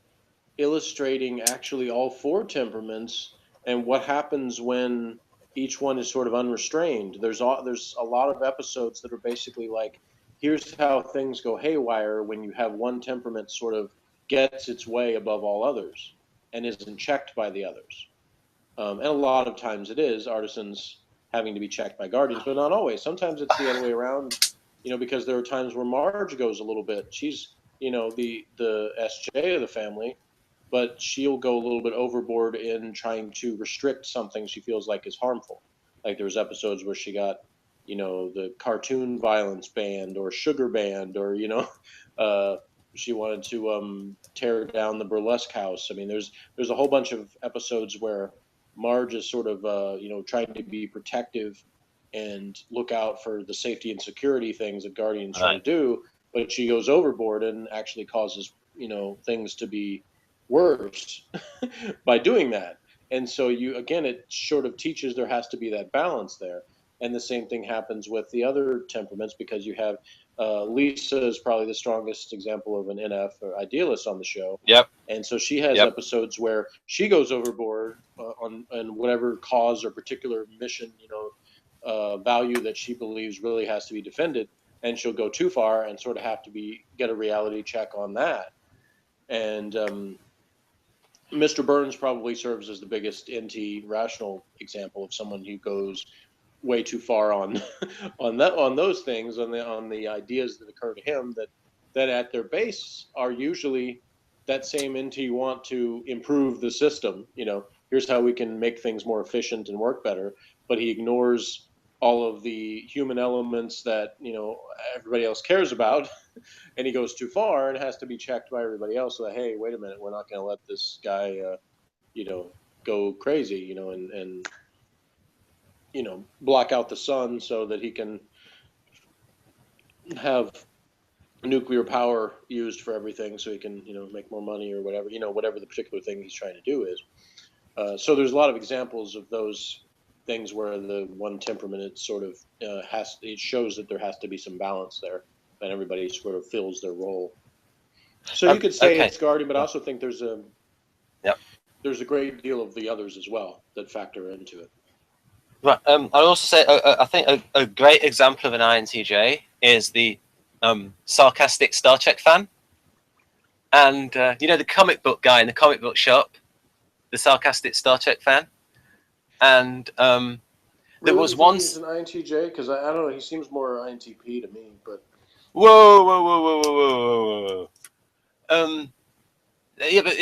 illustrating actually all four temperaments and what happens when each one is sort of unrestrained. There's a lot of episodes that are basically like, here's how things go haywire when you have one temperament sort of gets its way above all others and isn't checked by the others. And a lot of times it is artisans having to be checked by guardians, but not always. Sometimes it's the other way around, because there are times where Marge goes a little bit. She's, the SJ of the family, but she'll go a little bit overboard in trying to restrict something she feels like is harmful. Like there was episodes where she got, the cartoon violence banned or sugar banned, or she wanted to tear down the burlesque house. I mean, there's a whole bunch of episodes where Marge is sort of trying to be protective and look out for the safety and security things that Guardians try to do, but she goes overboard and actually causes things to be worse by doing that. And so it sort of teaches there has to be that balance there. And the same thing happens with the other temperaments, because you have Lisa is probably the strongest example of an NF or idealist on the show. Yep. And so she has episodes where she goes overboard on whatever cause or particular mission, value that she believes really has to be defended, and she'll go too far and sort of have to get a reality check on that. And Mr. Burns probably serves as the biggest NT rational example of someone who goes way too far on on those things, on the ideas that occur to him that at their base are usually that same NT want to improve the system. Here's how we can make things more efficient and work better, but he ignores all of the human elements that everybody else cares about, and he goes too far and has to be checked by everybody else. So that, hey, wait a minute, we're not going to let this guy go crazy, and block out the sun so that he can have nuclear power used for everything, so he can make more money or whatever, whatever the particular thing he's trying to do is. So there's a lot of examples of those things where the one temperament, it sort of it shows that there has to be some balance there, and everybody sort of fills their role. So you could say it's Guardian, but I also think there's a great deal of the others as well that factor into it. Right. I'll also say I think a great example of an INTJ is the sarcastic Star Trek fan, and the comic book guy in the comic book shop, the sarcastic Star Trek fan, and there was one. He's an INTJ, because I don't know. He seems more INTP to me, but whoa. Yeah, but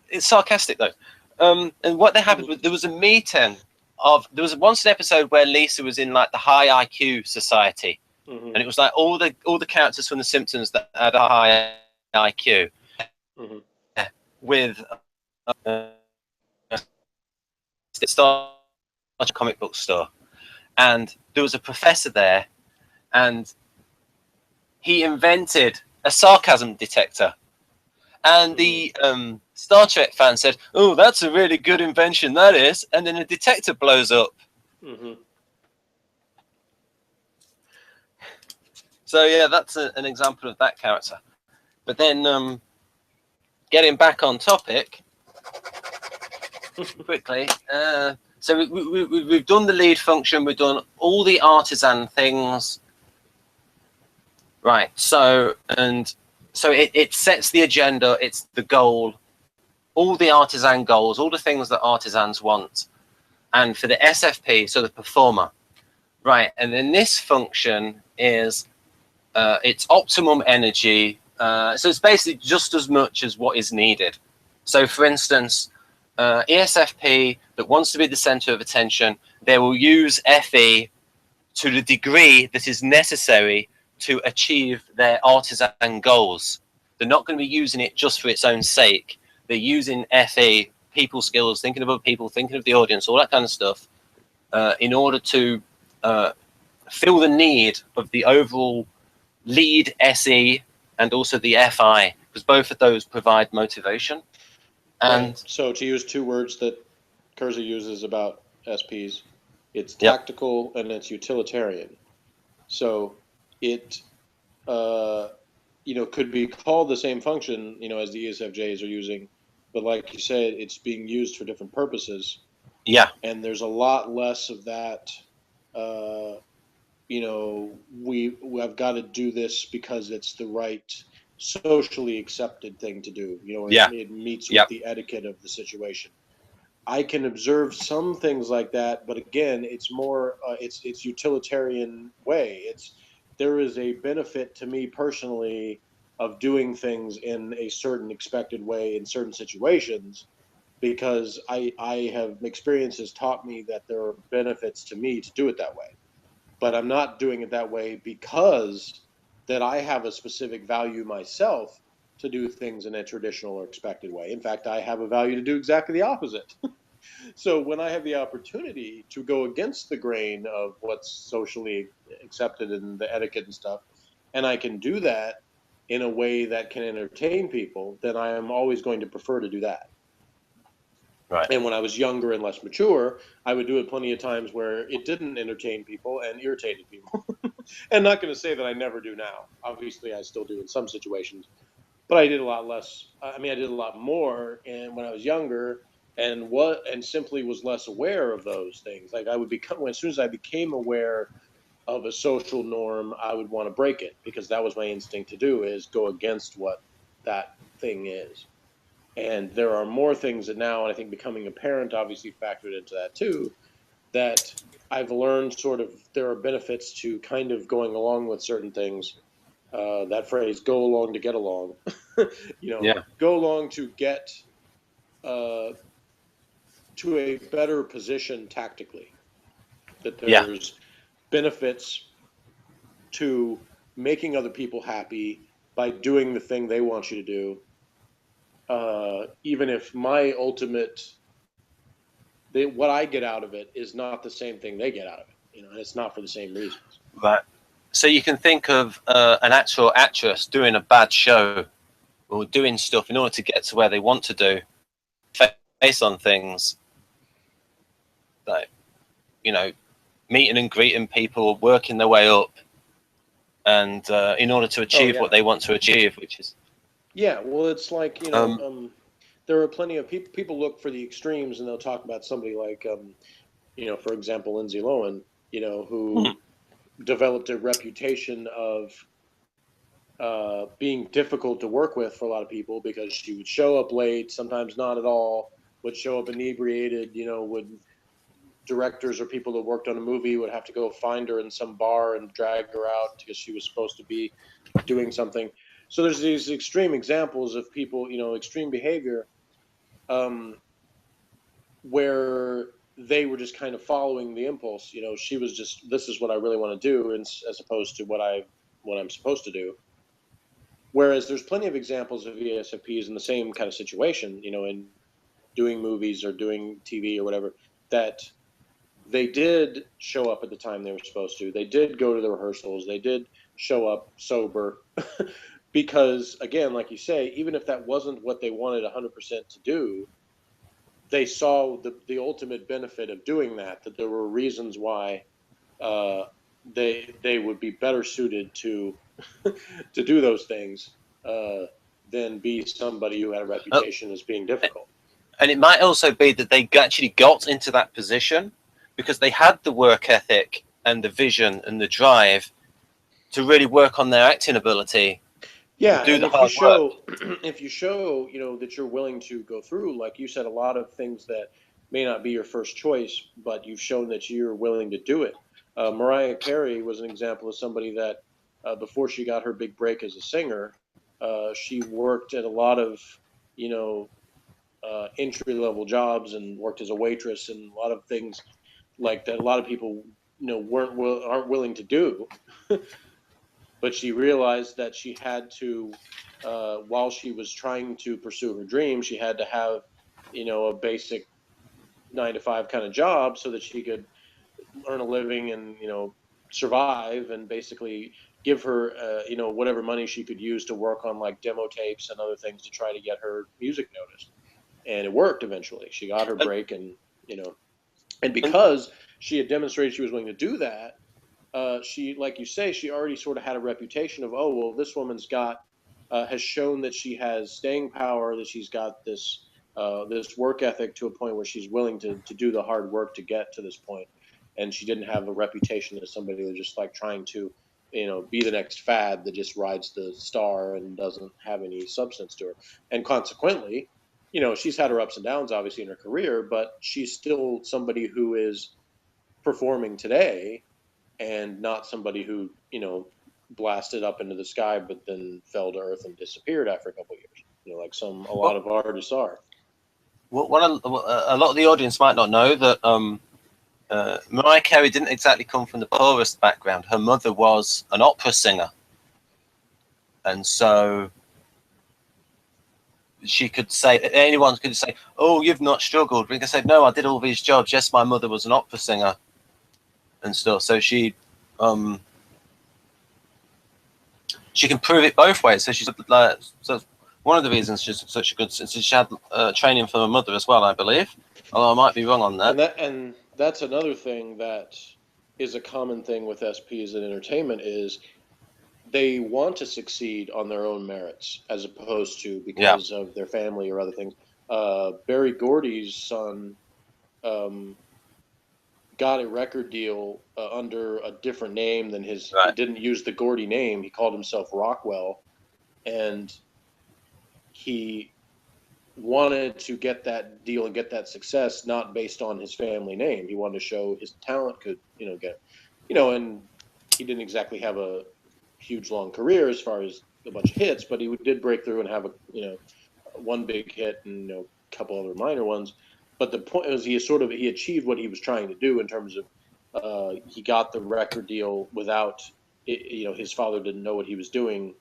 it's sarcastic though. And what happened was there was a meeting there was once an episode where Lisa was in like the high IQ society, and it was like all the characters from The Simpsons that had a high IQ, with Star comic book store, and there was a professor there, and he invented a sarcasm detector. And the Star Trek fan said, "Oh, that's a really good invention, that is." And then the detector blows up. Mm-hmm. So yeah, that's an example of that character. But then, getting back on topic quickly. So we've done the lead function. We've done all the artisan things. Right. So it sets the agenda. It's the goal. All the artisan goals, all the things that artisans want. And for the SFP, so the performer. Right. And then this function is its optimum energy. So it's basically just as much as what is needed. So for instance, ESFP that wants to be the center of attention, they will use FE to the degree that is necessary to achieve their artisan goals. They're not going to be using it just for its own sake. They're using FE, people skills, thinking of other people, thinking of the audience, all that kind of stuff, in order to fill the need of the overall lead SE and also the FI, because both of those provide motivation. And right. So to use two words that Kersey uses about SPs, it's Yep. tactical and it's utilitarian. So it could be called the same function, as the ESFJs are using, but like you said, it's being used for different purposes. Yeah. And there's a lot less of that. I've got to do this because it's the right socially accepted thing to do. Yeah. It meets Yep. with the etiquette of the situation. I can observe some things like that, but again, it's more it's utilitarian way. There is a benefit to me personally of doing things in a certain expected way in certain situations, because I have experiences taught me that there are benefits to me to do it that way. But I'm not doing it that way because that I have a specific value myself to do things in a traditional or expected way. In fact, I have a value to do exactly the opposite. So when I have the opportunity to go against the grain of what's socially accepted and the etiquette and stuff, and I can do that in a way that can entertain people, then I am always going to prefer to do that. Right. And when I was younger and less mature, I would do it plenty of times where it didn't entertain people and irritated people. And not going to say that I never do now. Obviously, I still do in some situations, but I did a lot less. I mean, I did a lot more, and when I was younger, and simply was less aware of those things. Like I would become, as soon as I became aware of a social norm, I would want to break it, because that was my instinct to do, is go against what that thing is. And there are more things that now, and I think becoming a parent obviously factored into that too, that I've learned sort of there are benefits to kind of going along with certain things. That phrase, go along to get along, Yeah. go along to get uh, to a better position tactically. That Yeah. there's benefits to making other people happy by doing the thing they want you to do, even if my ultimate what I get out of it is not the same thing they get out of it. And it's not for the same reasons. Right. So you can think of an actor or actress doing a bad show or doing stuff in order to get to where they want to do, based on things like, meeting and greeting people, working their way up, and in order to achieve what they want to achieve, which is well, it's like there are plenty of people look for the extremes, and they'll talk about somebody like for example, Lindsay Lohan, who developed a reputation of being difficult to work with for a lot of people, because she would show up late, sometimes not at all, would show up inebriated, would directors or people that worked on a movie would have to go find her in some bar and drag her out because she was supposed to be doing something. So there's these extreme examples of people, extreme behavior, where they were just kind of following the impulse. She was just, this is what I really want to do, and as opposed to what I'm supposed to do. Whereas there's plenty of examples of ESFPs in the same kind of situation, in doing movies or doing TV or whatever, that they did show up at the time they were supposed to. They did go to the rehearsals. They did show up sober. Because again, like you say, even if that wasn't what they wanted 100% to do, they saw the ultimate benefit of doing that, that there were reasons why they would be better suited to to do those things than be somebody who had a reputation as being difficult. And it might also be that they actually got into that position because they had the work ethic and the vision and the drive to really work on their acting ability. Yeah, Do and the hard work. if you show, that you're willing to go through, like you said, a lot of things that may not be your first choice, but you've shown that you're willing to do it. Mariah Carey was an example of somebody that before she got her big break as a singer, she worked at a lot of, you know, entry level jobs and worked as a waitress and a lot of things like that. A lot of people, aren't willing to do. But she realized that she had to, while she was trying to pursue her dream, she had to have, a basic 9 to 5 kind of job so that she could earn a living and, survive and basically give her, whatever money she could use to work on like demo tapes and other things to try to get her music noticed. And it worked eventually. She got her break and because she had demonstrated she was willing to do that, she, like you say, she already sort of had a reputation of, oh, well, this woman's got, has shown that she has staying power, that she's got this work ethic to a point where she's willing to do the hard work to get to this point. And she didn't have a reputation as somebody who was just like trying to, be the next fad that just rides the star and doesn't have any substance to her. And consequently, she's had her ups and downs, obviously, in her career, but she's still somebody who is performing today and not somebody who blasted up into the sky but then fell to earth and disappeared after a couple of years, like a lot of artists are. Well, a lot of the audience might not know that Mariah Carey didn't exactly come from the poorest background. Her mother was an opera singer, and so she could say, anyone could say, oh, you've not struggled. We can say, no, I did all these jobs. Yes, my mother was an opera singer and stuff. So she can prove it both ways. So she's like, so one of the reasons she's such a good, since she had training from her mother as well, I believe. Although I might be wrong on that. And that's another thing that is a common thing with SPs in entertainment is they want to succeed on their own merits as opposed to because of their family or other things. Berry Gordy's son got a record deal under a different name than his. Right. He didn't use the Gordy name. He called himself Rockwell, and he wanted to get that deal and get that success not based on his family name. He wanted to show his talent could, get, and he didn't exactly have a huge long career as far as a bunch of hits, but he did break through and have a, one big hit and a couple other minor ones. But the point was he achieved what he was trying to do in terms of he got the record deal without his father didn't know what he was doing.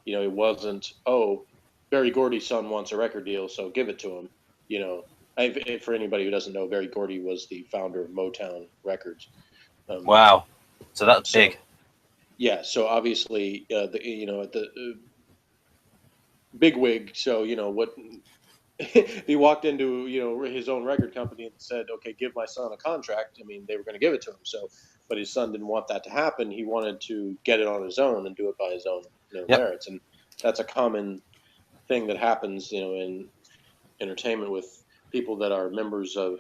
It wasn't, oh, Berry Gordy's son wants a record deal, so give it to him. For anybody who doesn't know, Berry Gordy was the founder of Motown Records. Wow, so that's big. Yeah, so obviously the big wig. So what he walked into his own record company and said, okay, give my son a contract. I mean, they were going to give it to him. So, but his son didn't want that to happen. He wanted to get it on his own and do it by his own merits, and that's a common thing that happens in entertainment with people that are members of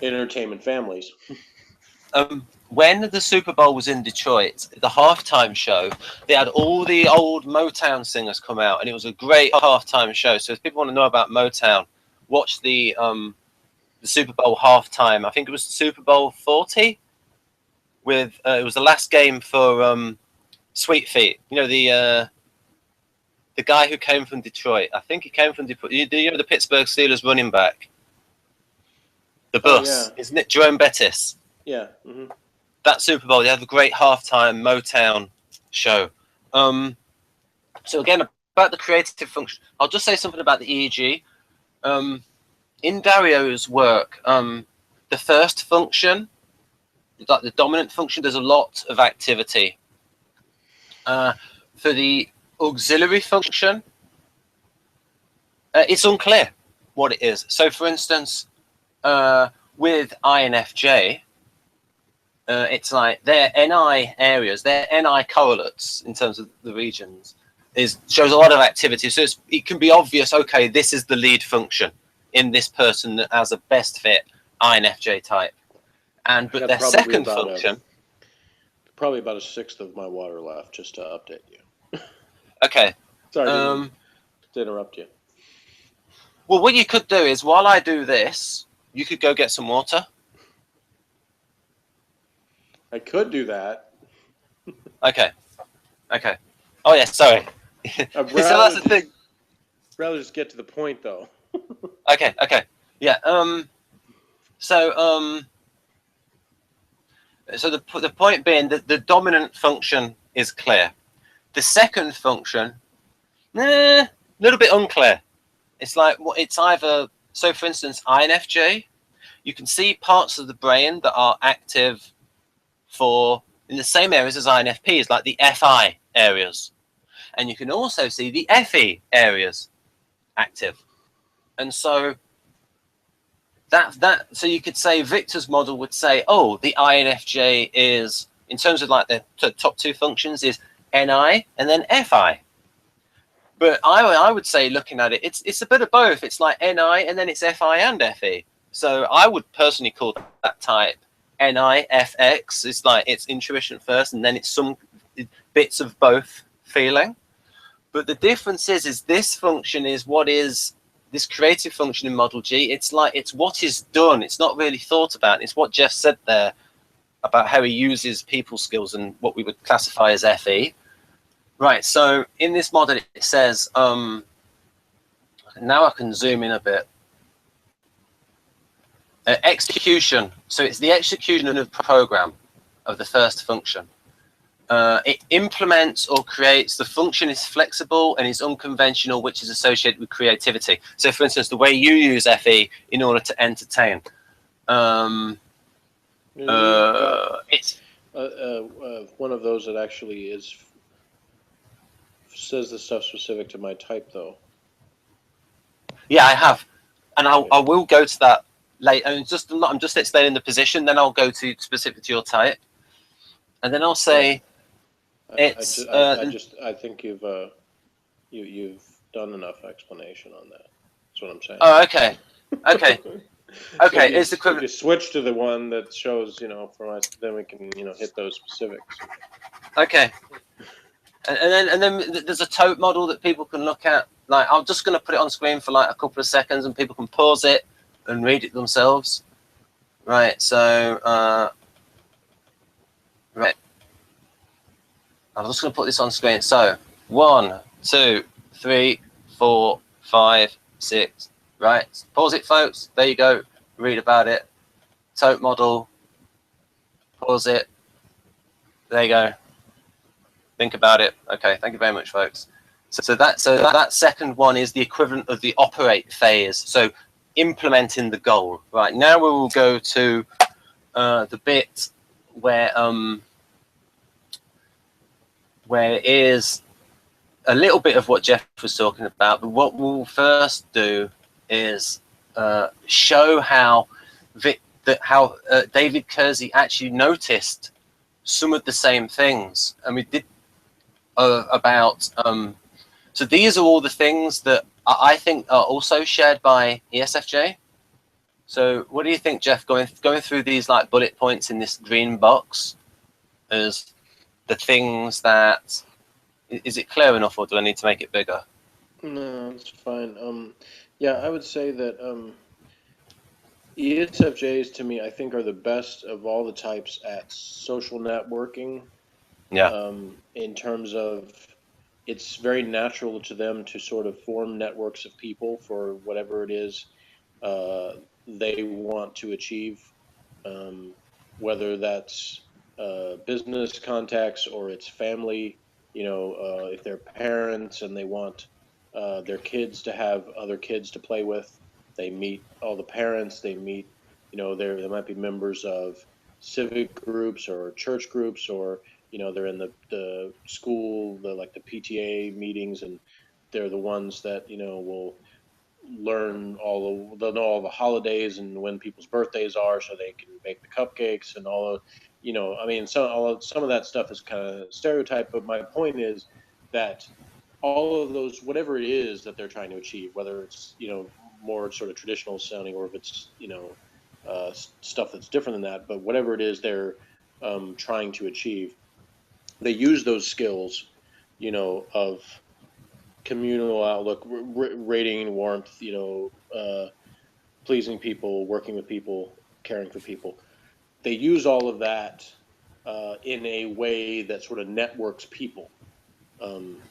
entertainment families. When the Super Bowl was in Detroit, the halftime show, they had all the old Motown singers come out, and it was a great halftime show. So if people want to know about Motown, watch the Super Bowl halftime. I think it was Super Bowl 40. With it was the last game for Sweet Feet. The guy who came from Detroit. I think he came from Detroit. The Pittsburgh Steelers running back. The bus, isn't it? Jerome Bettis. Yeah. Mm-hmm. That Super Bowl, they had a great halftime Motown show. So again, about the creative function, I'll just say something about the EEG. In Dario's work, the first function, like the dominant function, there's a lot of activity. For the auxiliary function, it's unclear what it is. So, for instance, with INFJ, it's like their NI areas, their NI correlates in terms of the regions, shows a lot of activity. So it can be obvious, okay, this is the lead function in this person that has a best fit INFJ type. But their second function... Probably about a sixth of my water left, just to update you. Okay. Sorry to interrupt you. Well, what you could do is, while I do this, you could go get some water. I could do that. Okay. Okay. Oh, yeah, sorry. So that's the thing. I'd rather just get to the point, though. Okay, okay. Yeah, so the point being that the dominant function is clear. The second function, a little bit unclear. It's like, it's either, so for instance, INFJ, you can see parts of the brain that are active in the same areas as INFPs, like the FI areas. And you can also see the FE areas active. And so so you could say Victor's model would say, oh, the INFJ is, in terms of like the top two functions, is NI and then FI. But I would say, looking at it, it's a bit of both. It's like NI and then it's FI and FE. So I would personally call that type NI-FX. It's like it's intuition first, and then it's some bits of both feeling. But the difference is this function is what is this creative function in Model G. It's like it's what is done. It's not really thought about. It's what Jeff said there about how he uses people skills and what we would classify as FE. Right, so in this model, it says, now I can zoom in a bit. Execution, so it's the execution of the program of the first function. It implements or creates, the function is flexible and is unconventional, which is associated with creativity. So for instance, the way you use FE in order to entertain. It's one of those that actually says the stuff specific to my type, though. Yeah, I have, and I will go to that later. I'm just explaining the position, then I'll go to specific to your type, and then I'll say I think you've done enough explanation on that. That's what I'm saying. Oh, okay, okay, okay. So if you switch to the one that shows, for us, then we can, hit those specifics. Okay. And then there's a tote model that people can look at. Like, I'm just going to put it on screen for like a couple of seconds, and people can pause it and read it themselves. Right. So, right. I'm just going to put this on screen. So, 1, 2, 3, 4, 5, 6. Right. Pause it, folks. There you go. Read about it. Tote model. Pause it. There you go. Think about it. Okay, thank you very much, folks. So that second one is the equivalent of the operate phase. So implementing the goal. Right, now we will go to the bit where it is a little bit of what Jeff was talking about. But what we'll first do is show how David Kersey actually noticed some of the same things, and we did. So these are all the things that I think are also shared by ESFJ. So what do you think, Jeff, going through these like bullet points in this green box as the things that, is it clear enough, or do I need to make it bigger? No, it's fine. Yeah, I would say that ESFJs, to me, I think are the best of all the types at social networking. Yeah. In terms of, it's very natural to them to sort of form networks of people for whatever it is they want to achieve, whether that's business contacts or it's family. If they're parents and they want their kids to have other kids to play with, they meet all the parents. They meet, they might be members of civic groups or church groups or they're in the school, like the PTA meetings, and they're the ones that, will they'll know all the holidays and when people's birthdays are, so they can make the cupcakes and all of, I mean, some of that stuff is kind of stereotype, but my point is that all of those, whatever it is that they're trying to achieve, whether it's, more sort of traditional sounding, or if it's, stuff that's different than that, but whatever it is they're trying to achieve, they use those skills, of communal outlook, rating warmth, pleasing people, working with people, caring for people. They use all of that in a way that sort of networks people.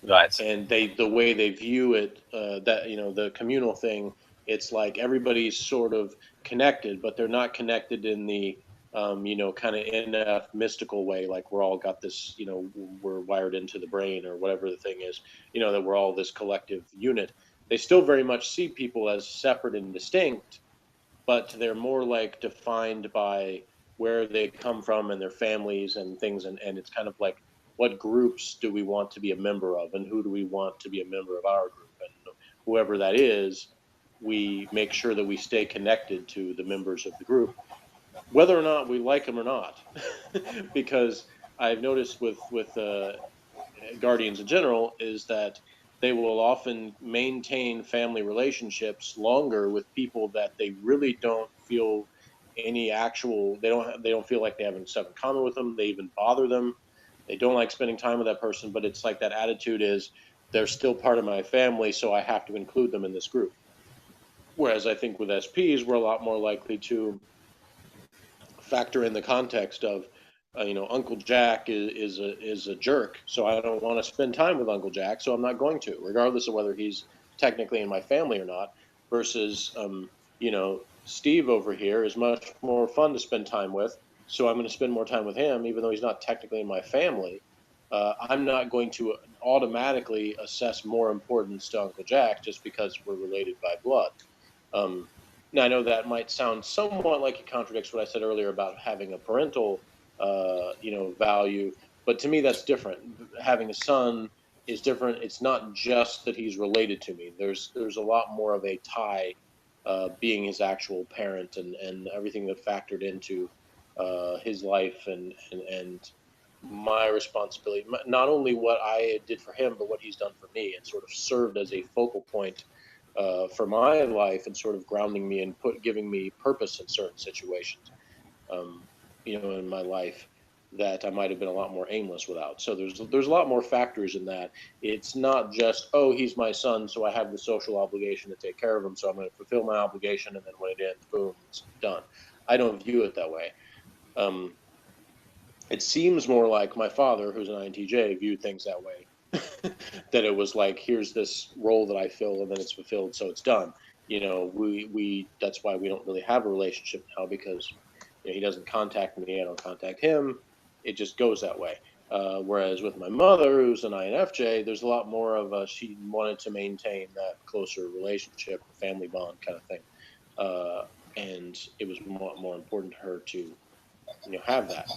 Right. And the way they view it, that, the communal thing, it's like everybody's sort of connected, but they're not connected in the, kind of NF mystical way, like we're all got this, we're wired into the brain or whatever the thing is, that we're all this collective unit. They still very much see people as separate and distinct, but they're more like defined by where they come from and their families and things. And it's kind of like, what groups do we want to be a member of, and who do we want to be a member of our group? And whoever that is, we make sure that we stay connected to the members of the group, whether or not we like them or not. Because I've noticed with guardians in general is that they will often maintain family relationships longer with people that they really don't feel any actual, they don't feel like they have stuff in common with them. They even bother them. They don't like spending time with that person, but it's like that attitude is, they're still part of my family, so I have to include them in this group. Whereas I think with SPs, we're a lot more likely to factor in the context of, Uncle Jack is a jerk, so I don't want to spend time with Uncle Jack, so I'm not going to, regardless of whether he's technically in my family or not. Versus, Steve over here is much more fun to spend time with, so I'm going to spend more time with him, even though he's not technically in my family. I'm not going to automatically assess more importance to Uncle Jack just because we're related by blood. Um, Now, I know that might sound somewhat like it contradicts what I said earlier about having a parental, value, but to me that's different. Having a son is different. It's not just that he's related to me. There's a lot more of a tie, being his actual parent, and everything that factored into his life, and my responsibility, not only what I did for him, but what he's done for me, and sort of served as a focal point for my life, and sort of grounding me and giving me purpose in certain situations, um, in my life, that I might have been a lot more aimless without. So there's a lot more factors in that. It's not just, oh, he's my son, so I have the social obligation to take care of him, so I'm going to fulfill my obligation, and then when it ends, boom, it's done. I don't view it that way. Um, it seems more like my father, who's an INTJ, viewed things that way. That it was like, here's this role that I fill, and then it's fulfilled, so it's done. We that's why we don't really have a relationship now, because he doesn't contact me, I don't contact him. It just goes that way. Whereas with my mother, who's an INFJ, there's a lot more of she wanted to maintain that closer relationship, family bond kind of thing, and it was more important to her to have that.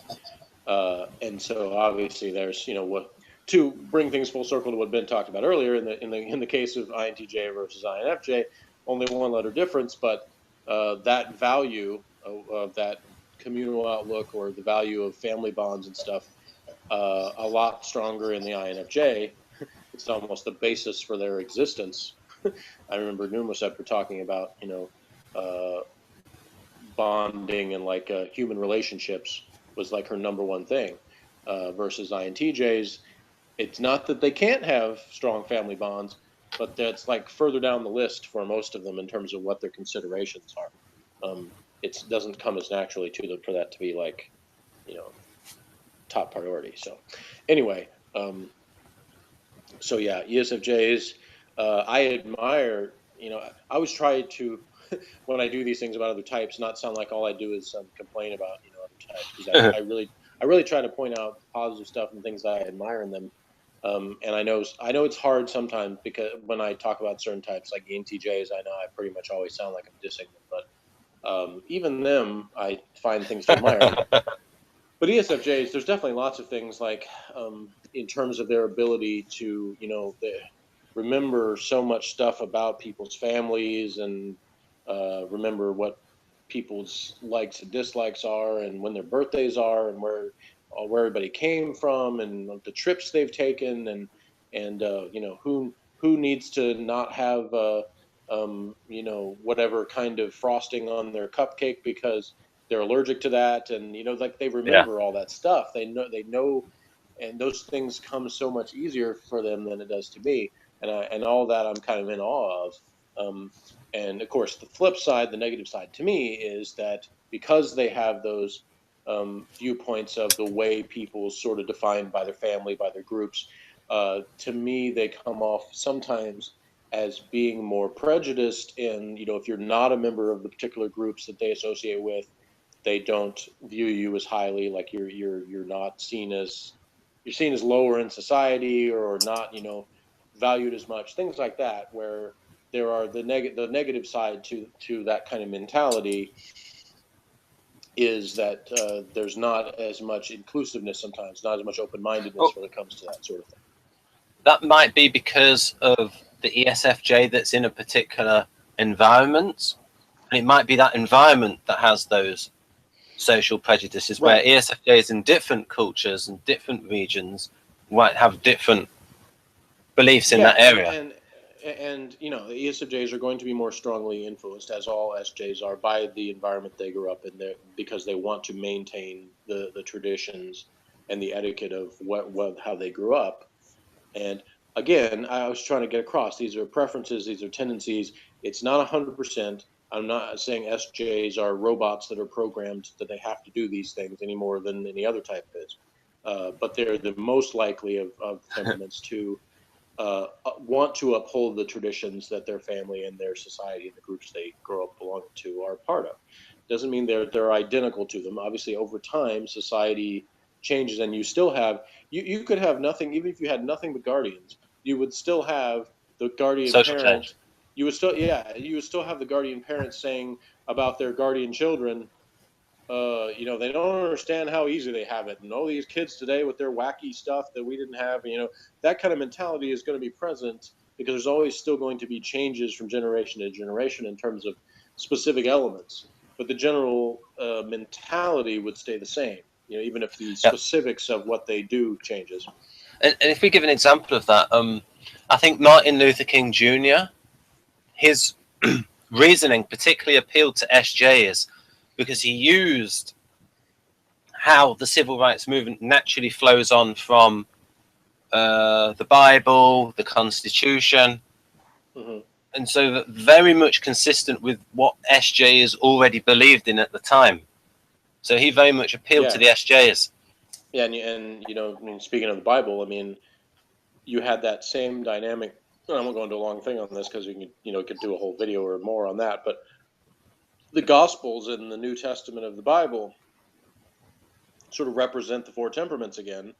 And so obviously there's, what, to bring things full circle to what Ben talked about earlier, in the case of INTJ versus INFJ, only one letter difference, but that value of that communal outlook, or the value of family bonds and stuff, a lot stronger in the INFJ. It's almost the basis for their existence. I remember Numaceptor talking about, uh, bonding and like human relationships was like her number one thing, versus INTJs. It's not that they can't have strong family bonds, but that's like further down the list for most of them in terms of what their considerations are. It doesn't come as naturally to them for that to be like, top priority. So anyway, so yeah, ESFJs, I admire, I always try to, when I do these things about other types, not sound like all I do is complain about, other types, because I really try to point out positive stuff and things that I admire in them. And I know it's hard sometimes, because when I talk about certain types like ENTJs, I know I pretty much always sound like I'm dissing them, but even them, I find things to admire. But ESFJs, there's definitely lots of things like in terms of their ability to, remember so much stuff about people's families and remember what people's likes and dislikes are and when their birthdays are and where everybody came from and the trips they've taken and who needs to not have whatever kind of frosting on their cupcake because they're allergic to that, and like they Yeah. remember all that stuff. They know, and those things come so much easier for them than it does to me, and all that I'm kind of in awe of. And of course, the flip side, the negative side to me, is that because they have those viewpoints of the way people sort of defined by their family, by their groups, to me they come off sometimes as being more prejudiced. And if you're not a member of the particular groups that they associate with, they don't view you as highly. Like you're not seen as you're seen as lower in society or not valued as much, things like that, where there are the negative side to that kind of mentality is that there's not as much inclusiveness sometimes, not as much open-mindedness Oh, when it comes to that sort of thing. that might be because of the ESFJ that's in a particular environment, and it might be that environment that has those social prejudices, Right. where ESFJs in different cultures and different regions might have different beliefs in Yeah, that area. and the ESFJs are going to be more strongly influenced, as all SJs are, by the environment they grew up in, there because they want to maintain the traditions and the etiquette of what how they grew up. And again, I was trying to get across, these are preferences, these are tendencies. It's not 100%. I'm not saying SJs are robots that are programmed that they have to do these things any more than any other type is. But they're the most likely of temperaments to want to uphold the traditions that their family and their society and the groups they grow up belonging to are part of. Doesn't mean they're identical to them. Obviously, over time, society changes, and you could have nothing. Even if you had nothing but guardians, you would still have the guardian Social parent. change. You would still have the guardian parent saying about their guardian children, they don't understand how easy they have it, and all these kids today with their wacky stuff that we didn't have. That kind of mentality is going to be present because there's always still going to be changes from generation to generation in terms of specific elements, but the general mentality would stay the same. Even if the Yeah. specifics of what they do changes. And if we give an example of that, I think Martin Luther King Jr., his reasoning particularly appealed to SJs because he used how the civil rights movement naturally flows on from the Bible, the Constitution, Hmm. and so very much consistent with what SJs already believed in at the time. So he very much appealed to Yeah, the SJs. yeah, and I mean, speaking of the Bible, I mean, you had that same dynamic. I won't go into a long thing on this because we could do a whole video or more on that, but the Gospels in the New Testament of the Bible sort of represent the four temperaments again.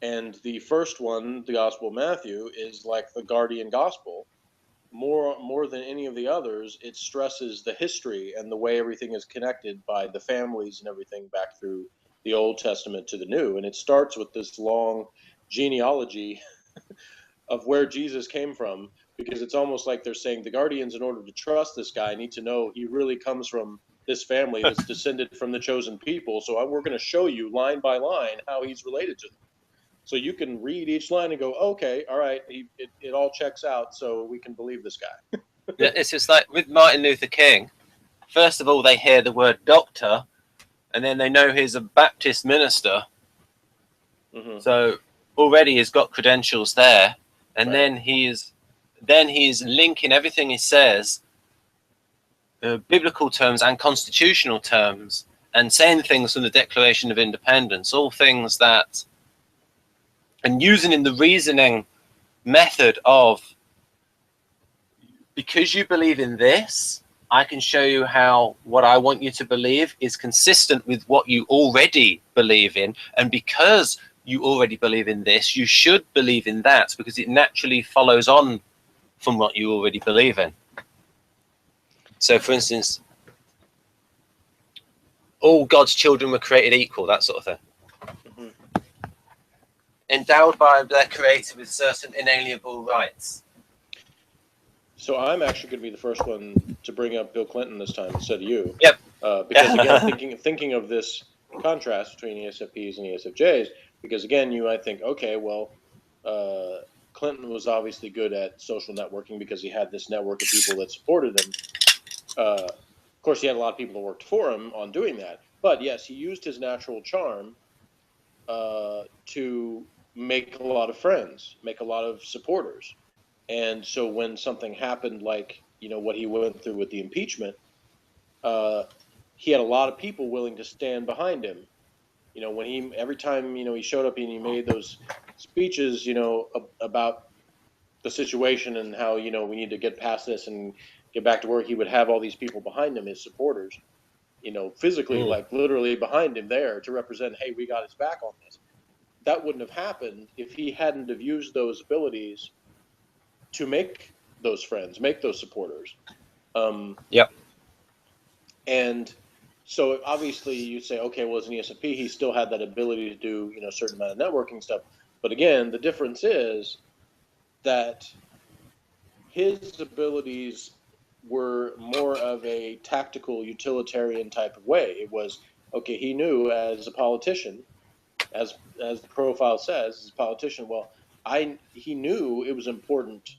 And the first one, the Gospel of Matthew, is like the guardian gospel. More than any of the others, it stresses the history and the way everything is connected by the families and everything back through the Old Testament to the New. And it starts with this long genealogy of where Jesus came from, because it's almost like they're saying the guardians, in order to trust this guy, need to know he really comes from this family that's descended from the chosen people. So we're going to show you line by line how he's related to them. So you can read each line and go, okay, all right, it all checks out, so we can believe this guy. Yeah, it's just like with Martin Luther King. First of all, they hear the word doctor, and then they know he's a Baptist minister. Hmm. So already he's got credentials there, and Right. then he's linking everything he says, biblical terms and constitutional terms, and saying things from the Declaration of Independence, all things that, and using in the reasoning method of, because you believe in this, I can show you how what I want you to believe is consistent with what you already believe in. And because you already believe in this, you should believe in that, because it naturally follows on from what you already believe in. So, for instance, all God's children were created equal, that sort of thing. endowed by their creator with certain inalienable rights. So I'm actually going to be the first one to bring up Bill Clinton this time instead of you. Yep. Because again, thinking of this contrast between ESFPs and ESFJs, because again, you might think, okay, well, Clinton was obviously good at social networking because he had this network of people that supported him. Of course, he had a lot of people that worked for him on doing that. But yes, he used his natural charm to make a lot of friends, make a lot of supporters. And so when something happened, like what he went through with the impeachment, he had a lot of people willing to stand behind him. When every time he showed up and he made those speeches, about the situation and how we need to get past this and get back to work, he would have all these people behind him, his supporters, physically, like literally behind him there to represent, hey, we got his back on this. That wouldn't have happened if he hadn't have used those abilities to make those friends, make those supporters. Yep. And so obviously you say, okay, well, as an ESFP, he still had that ability to do, a certain amount of networking stuff. But again, the difference is that his abilities were more of a tactical utilitarian type of way. It was, okay, he knew as a politician, as the profile says, as a politician, well, he knew it was important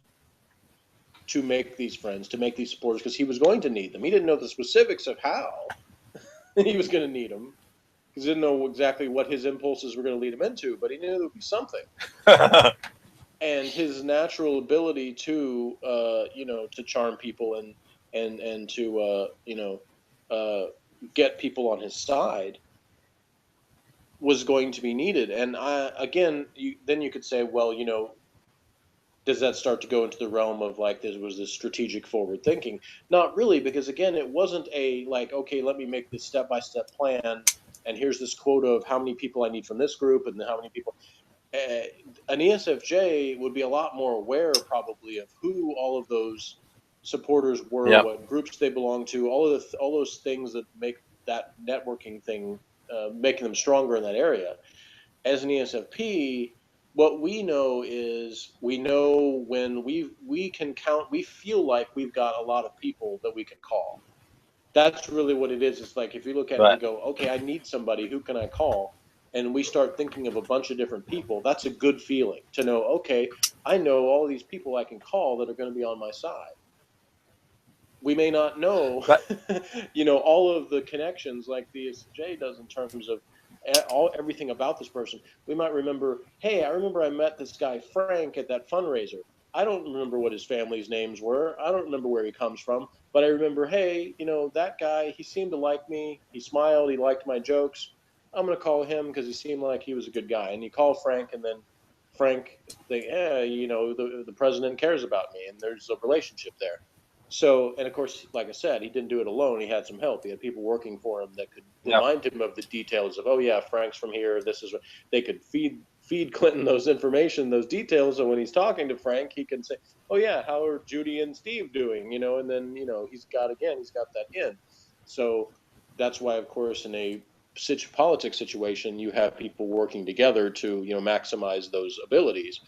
to make these friends, to make these supporters, because he was going to need them. He didn't know the specifics of how he was going to need them, because he didn't know exactly what his impulses were going to lead him into, but he knew there would be something. And his natural ability to, to charm people and to, get people on his side was going to be needed. And then you could say, well, does that start to go into the realm of like there was this strategic forward thinking? Not really, because again, it wasn't a like, okay, let me make this step-by-step plan, and here's this quota of how many people I need from this group and how many people. An ESFJ would be a lot more aware probably of who all of those supporters were, Yep. what groups they belong to, all those things that make that networking thing, making them stronger in that area. As an ESFP, what we know is we know when we can count, we feel like we've got a lot of people that we can call. That's really what it is. It's like if you look at it and go, okay, I need somebody, who can I call? And we start thinking of a bunch of different people. That's a good feeling to know, okay, I know all these people I can call that are going to be on my side. We may not know, all of the connections like the ESFJ does in terms of everything about this person. We might remember, hey, I remember I met this guy Frank at that fundraiser. I don't remember what his family's names were. I don't remember where he comes from, but I remember, hey, that guy, he seemed to like me. He smiled. He liked my jokes. I'm going to call him because he seemed like he was a good guy. And you call Frank, and then Frank think, the president cares about me, and there's a relationship there. So, and of course, like I said, he didn't do it alone. He had some help. He had people working for him that could remind him of the details of, oh yeah, Frank's from here. This is what they could feed Clinton those information, those details. So when he's talking to Frank, he can say, oh yeah, how are Judy and Steve doing? And then, he's got that in. So that's why, of course, in a politics situation, you have people working together to, maximize those abilities.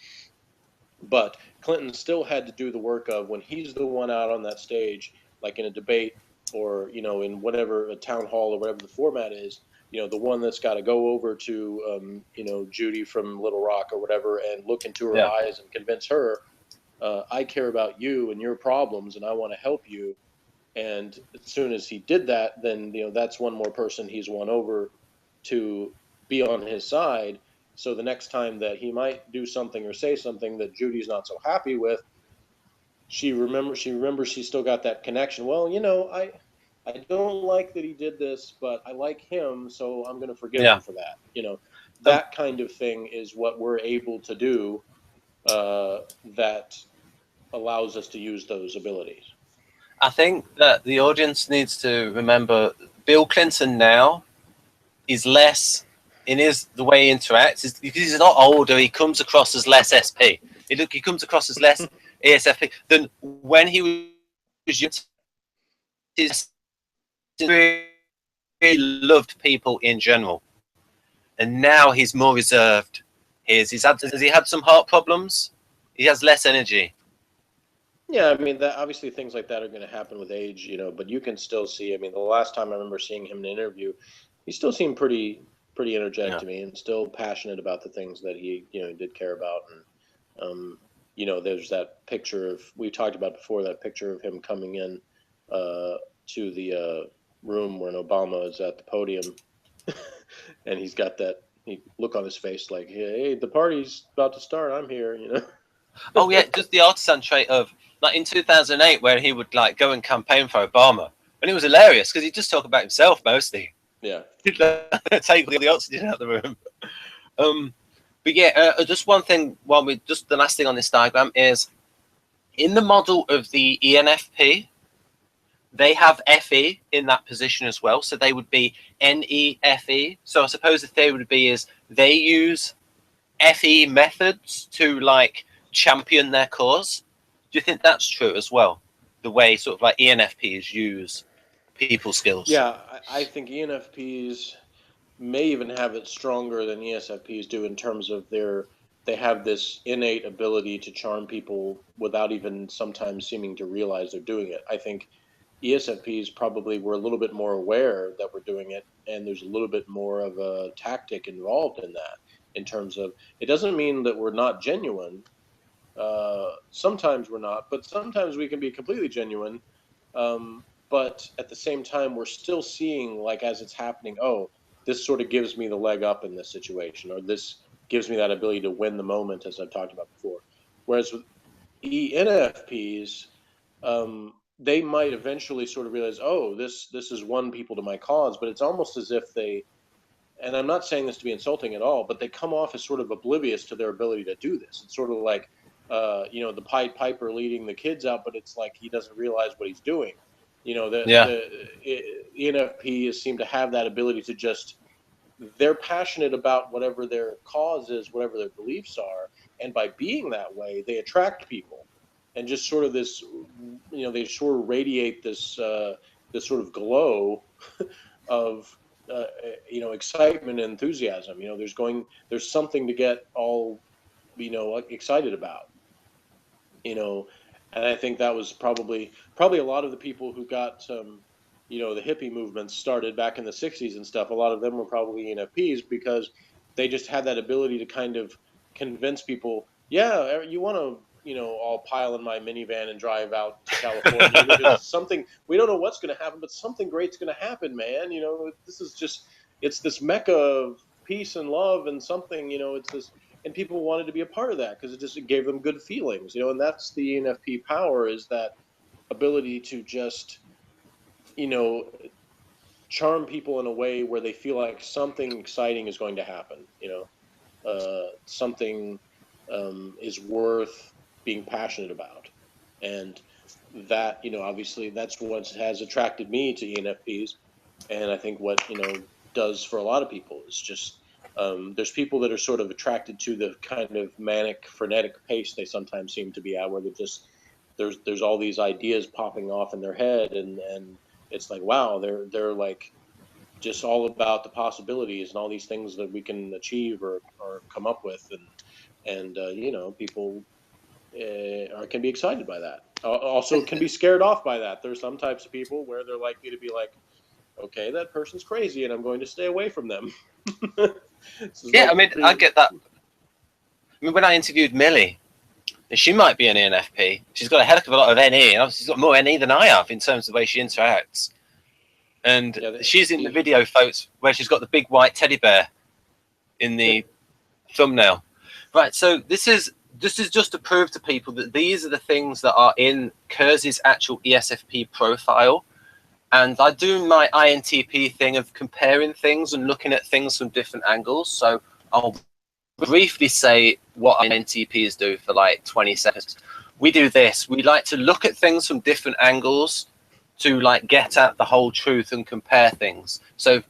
But Clinton still had to do the work of when he's the one out on that stage, like in a debate or, in whatever, a town hall or whatever the format is, the one that's got to go over to, Judy from Little Rock or whatever and look into her eyes and convince her, I care about you and your problems and I want to help you. And as soon as he did that, then, that's one more person he's won over to be on his side. So the next time that he might do something or say something that Judy's not so happy with, she remembers she's still got that connection. Well, I don't like that he did this, but I like him, so I'm going to forgive him for that. That kind of thing is what we're able to do, that allows us to use those abilities. I think that the audience needs to remember Bill Clinton now is less in the way he interacts, because he's a lot older. He comes across as less SP. He comes across as less ESFP than when he was young. He really loved people in general, and now he's more reserved. has he had some heart problems? He has less energy. Yeah, I mean, that obviously things like that are going to happen with age, you know. But you can still see. I mean, the last time I remember seeing him in an interview, he still seemed pretty energetic to me, and still passionate about the things that he, you know, did care about. And you know, there's that picture of, we talked about before, that picture of him coming in to the room when Obama is at the podium, and he's got that look on his face like, hey, the party's about to start. I'm here, you know. Oh yeah, just the artisan trait of, like, in 2008, where he would like go and campaign for Obama, and it was hilarious because he'd just talk about himself mostly. Yeah. He'd take all the oxygen out of the room. But yeah, just one thing. Just the last thing on this diagram is, in the model of the ENFP, they have FE in that position as well, so they would be NEFE. So I suppose the theory would be is they use FE methods to like champion their cause. Do you think that's true as well? The way sort of like ENFPs use people skills. Yeah, I think ENFPs may even have it stronger than ESFPs do, in terms of they have this innate ability to charm people without even sometimes seeming to realize they're doing it. I think ESFPs probably were a little bit more aware that we're doing it, and there's a little bit more of a tactic involved in that, in terms of, it doesn't mean that we're not genuine. Sometimes we're not, but sometimes we can be completely genuine. But at the same time, we're still seeing, like, as it's happening, oh, this sort of gives me the leg up in this situation, or this gives me that ability to win the moment, as I've talked about before. Whereas with ENFPs, they might eventually sort of realize, oh, this has won people to my cause, but it's almost as if they, and I'm not saying this to be insulting at all, but they come off as sort of oblivious to their ability to do this. It's sort of like, you know, the Pied Piper leading the kids out, but it's like he doesn't realize what he's doing. You know, the ENFPs seem to have that ability to just, they're passionate about whatever their cause is, whatever their beliefs are, and by being that way, they attract people, and just sort of this, you know, they sort of radiate this this sort of glow of you know, excitement and enthusiasm. You know, there's something to get all, you know, excited about. You know, and I think that was probably a lot of the people who got you know, the hippie movement started back in the 60s and stuff. A lot of them were probably ENFPs, because they just had that ability to kind of convince people, yeah, you want to, you know, all pile in my minivan and drive out to California, because something, we don't know what's going to happen, but something great's going to happen, man. You know, this is just, it's this mecca of peace and love and something, you know, it's this, and people wanted to be a part of that because it gave them good feelings, you know. And that's the ENFP power, is that ability to just, you know, charm people in a way where they feel like something exciting is going to happen, you know, something is worth being passionate about. And that, you know, obviously that's what has attracted me to ENFPs. And I think what, you know, does for a lot of people is just, there's people that are sort of attracted to the kind of manic, frenetic pace they sometimes seem to be at, where they're just, there's all these ideas popping off in their head, and it's like, wow, they're like just all about the possibilities and all these things that we can achieve or come up with, and you know, people can be excited by that. Also can be scared off by that. There's some types of people where they're likely to be like, okay, that person's crazy and I'm going to stay away from them. Yeah, I mean, I get that. I mean, when I interviewed Millie, she might be an ENFP. She's got a heck of a lot of NE, and she's got more NE than I have in terms of the way she interacts. And yeah, she's in the video photos where she's got the big white teddy bear in the thumbnail. Right, so this is just to prove to people that these are the things that are in Kurz's actual ESFP profile. And I do my INTP thing of comparing things and looking at things from different angles. So I'll briefly say what INTPs do for like 20 seconds. We do this. We like to look at things from different angles to like get at the whole truth and compare things. So,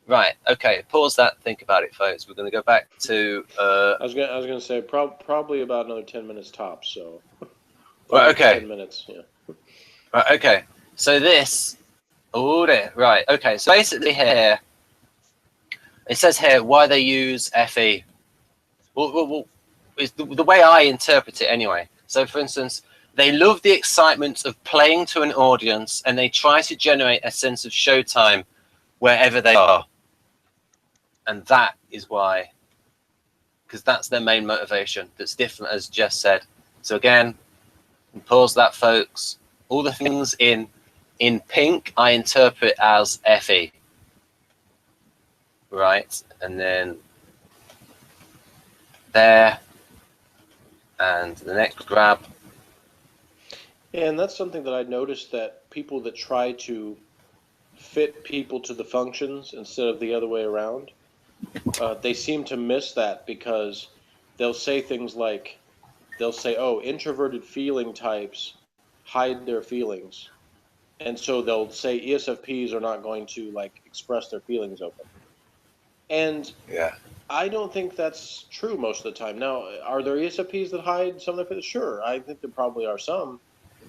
right, okay, pause that, think about it, folks. We're going to go back to... I was gonna say probably about another 10 minutes tops, so... Right, okay. 10 minutes, yeah. Right, okay. So this... Oh, there. Right, okay. So basically here, it says here why they use FE. well, is the way I interpret it anyway. So, for instance, they love the excitement of playing to an audience, and they try to generate a sense of showtime wherever they are. And that is why, because that's their main motivation. That's different, as Jess said. So again, pause that, folks. All the things in pink, I interpret as FE. Right, and then there, and the next grab. And that's something that I noticed, that people that try to fit people to the functions instead of the other way around, they seem to miss that, because they'll say things like, they'll say, oh, introverted feeling types hide their feelings. And so they'll say ESFPs are not going to like express their feelings open. And Yeah. I don't think that's true most of the time. Now, are there ESFPs that hide some of their feelings? Sure, I think there probably are some.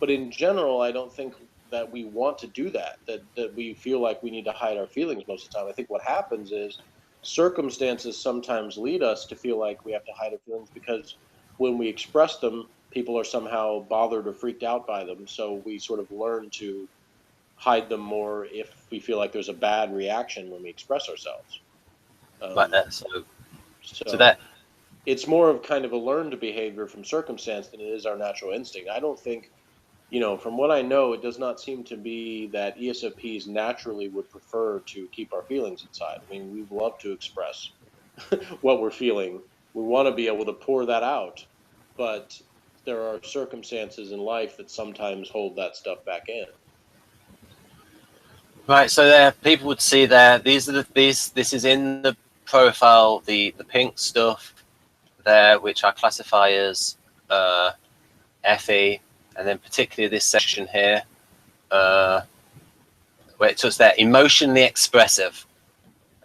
But in general, I don't think that we want to do that, that we feel like we need to hide our feelings most of the time. I think what happens is circumstances sometimes lead us to feel like we have to hide our feelings, because when we express them, people are somehow bothered or freaked out by them. So we sort of learn to hide them more if we feel like there's a bad reaction when we express ourselves. Like that. So So that. it's more of kind of a learned behavior from circumstance than it is our natural instinct. I don't think, from what I know, it does not seem to be that ESFPs naturally would prefer to keep our feelings inside. I mean, we love to express what we're feeling. We want to be able to pour that out, but there are circumstances in life that sometimes hold that stuff back in. Right, so there, people would see there. This is in the profile, the pink stuff there, which I classify as FE, and then particularly this section here, where it talks there, emotionally expressive.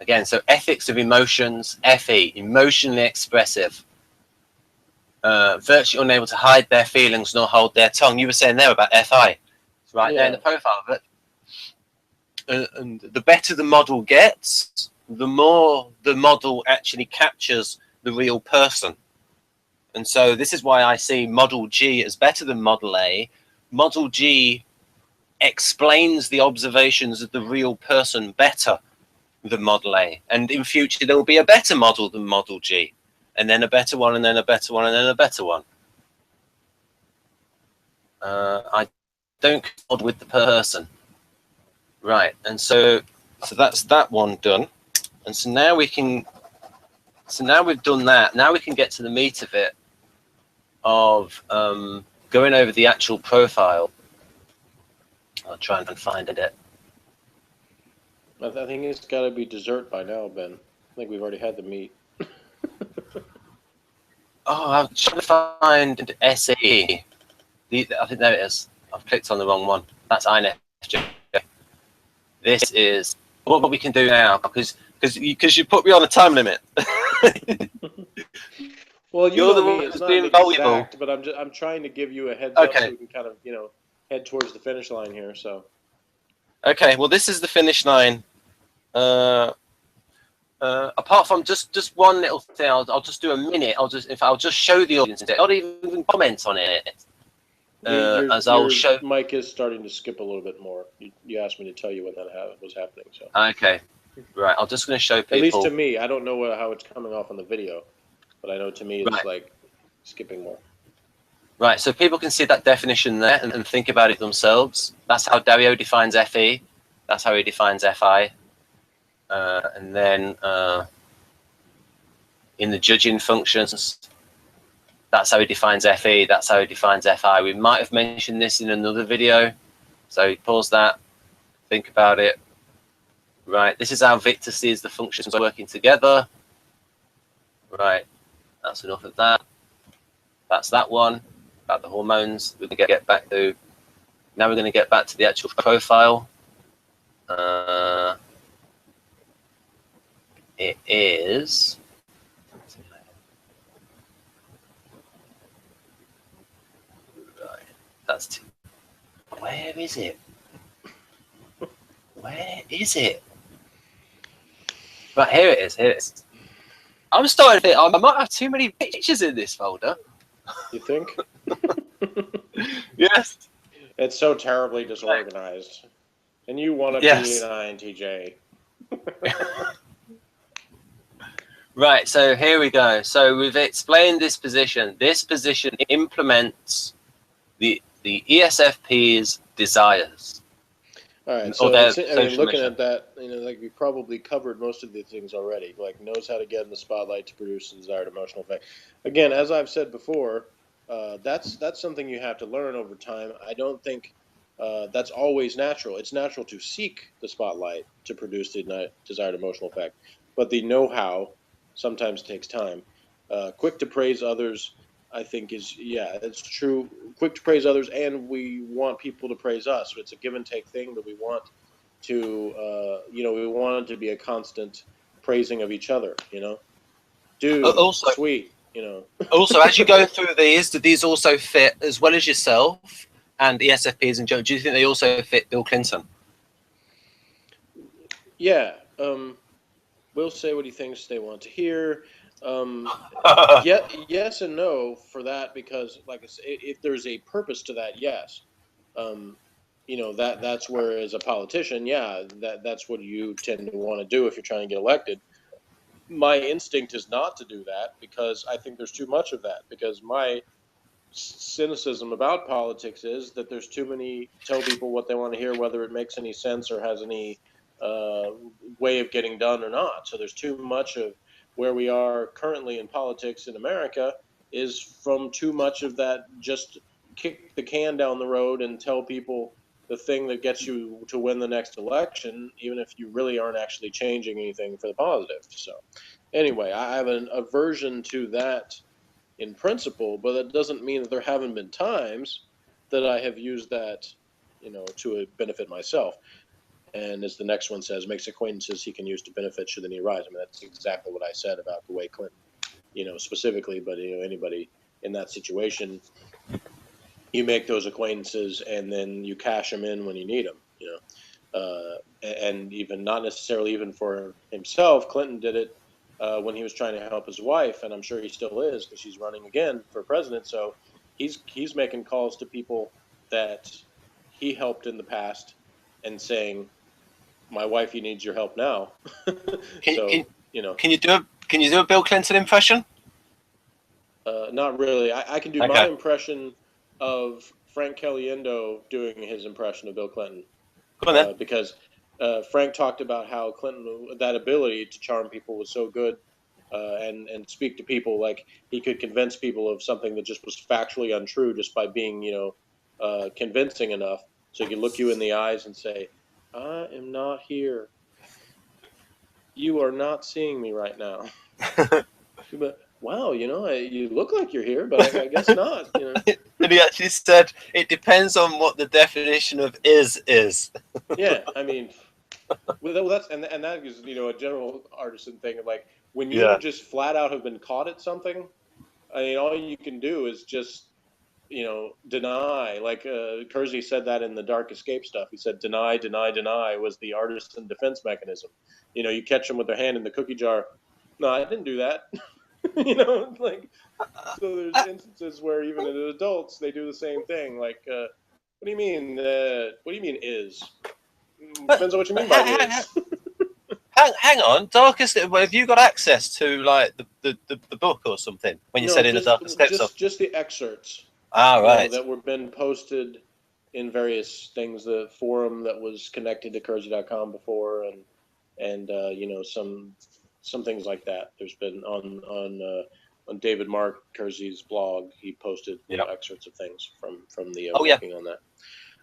Again, so ethics of emotions, FE, emotionally expressive. Virtually unable to hide their feelings nor hold their tongue. You were saying there about FI. It's right there in the profile of it. And the better the model gets, the more the model actually captures the real person. And so this is why I see Model G as better than Model A. Model G explains the observations of the real person better than Model A. And in future, there will be a better model than Model G. And then a better one, and then a better one, and then a better one. I don't model with the person. Right, and so that's that one done. And so now we can, so now we've done that, now we can get to the meat of it, of going over the actual profile. I'll try and find it. I think it's got to be dessert by now, Ben. I think we've already had the meat. Oh, I'm trying to find S.E.E. I think there it is. I've clicked on the wrong one. That's INFJ. This is what we can do now, because you put me on a time limit. Well, You're the me, one it's who's not being exact, but I'm trying to give you a heads up so we can kind of head towards the finish line here. So. Okay, well, this is the finish line. Apart from just one little thing, I'll just do a minute. I'll just show the audience, not even comment on it. Your mic is starting to skip a little bit more. You asked me to tell you when that was happening. So. Okay, right. I'm just going to show people. At least to me, I don't know how it's coming off on the video, but I know to me it's like skipping more. Right, so people can see that definition there and think about it themselves. That's how Dario defines FE. That's how he defines FI. And then in the judging functions, that's how he defines FE. That's how he defines FI. We might have mentioned this in another video. So pause that, think about it. Right, this is how Victor sees the functions working together. Right, that's enough of that. That's that one. About the hormones. We're going to get back to, now we're going to get back to the actual profile. It is, right, that's, where is it? Where is it? Right, here it is, here it is. I'm starting to think I might have too many pictures in this folder. You think? Yes. It's so terribly disorganized. And you want to Yes. be an INTJ. Right, so here we go. So we've explained this position. This position implements the ESFP's desires. All right, Or so their I mean, social looking mission. at that, like we probably covered most of the things already. Like knows how to get in the spotlight to produce the desired emotional effect. Again, as I've said before, that's something you have to learn over time. I don't think that's always natural. It's natural to seek the spotlight to produce the desired emotional effect, but the know-how sometimes takes time. Quick to praise others, I think it's true. Quick to praise others, and we want people to praise us. It's a give and take thing that we want to, we want it to be a constant praising of each other. Dude, Also, sweet. also, as you go through these, do these also fit as well as yourself and ESFPs in general? Do you think they also fit Bill Clinton? Yeah. Will say what he thinks they want to hear. Yes and no for that, because like I say, if there's a purpose to that, yes. That's where, as a politician, that's what you tend to want to do if you're trying to get elected. My instinct is not to do that, because I think there's too much of that, because my cynicism about politics is that there's too many tell people what they want to hear, whether it makes any sense or has any uh, way of getting done or not. So there's too much of where we are currently in politics in America is from too much of that, just kick the can down the road and tell people the thing that gets you to win the next election, even if you really aren't actually changing anything for the positive. So anyway, I have an aversion to that in principle, but that doesn't mean that there haven't been times that I have used that, to benefit myself. And as the next one says, makes acquaintances he can use to benefit should the need arise. I mean, that's exactly what I said about the way Clinton, specifically, but anybody in that situation, you make those acquaintances and then you cash them in when you need them. And even not necessarily even for himself. Clinton did it when he was trying to help his wife, and I'm sure he still is, because she's running again for president. So he's making calls to people that he helped in the past and saying, "My wifey needs your help now." Can, So can, can you do a Bill Clinton impression? not really. I can do my Okay. impression of Frank Caliendo doing his impression of Bill Clinton. Go on then. Because Frank talked about how Clinton, that ability to charm people was so good, and speak to people, like he could convince people of something that just was factually untrue just by being, convincing enough. So he could look you in the eyes and say, "I am not here. You are not seeing me right now." But wow, you look like you're here, but I guess not. And he actually said it depends on what the definition of is. Yeah, I mean, well, that's and that is a general artisan thing. Like when you Yeah. just flat out have been caught at something, I mean, all you can do is just deny. Like Kersey said that in the Dark Escape stuff. He said deny, deny, deny was the artisan defense mechanism. You catch them with their hand in the cookie jar. No, I didn't do that. Like, so there's instances where even in adults they do the same thing. Like, what do you mean? What do you mean is? Depends on what you mean by is. Hang on, Darkest. Have you got access to like the book or something when you No, said in the just Darkest Escape stuff? just the excerpts. Ah, right. That were been posted in various things. The forum that was connected to Kersey.com before, and some things like that. There's been on David Mark Kersey's blog. He posted Yeah. excerpts of things from the Oh yeah. working on that.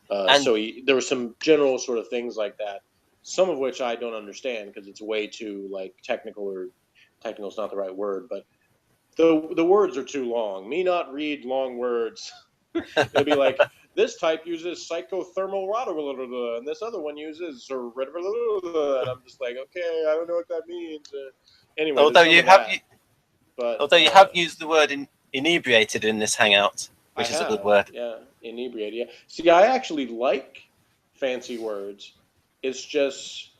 And So there were some general sort of things like that, some of which I don't understand because it's way too like technical, or technical is not the right word, but the words are too long. Me not read long words. It'll be like this type uses psychothermal and this other one uses and I'm just like, okay, I don't know what that means. Anyway, although there's some you of have that, but although you have used the word inebriated in this hangout, I which is a good have, word. yeah, inebriated. Yeah. See, I actually like fancy words. It's just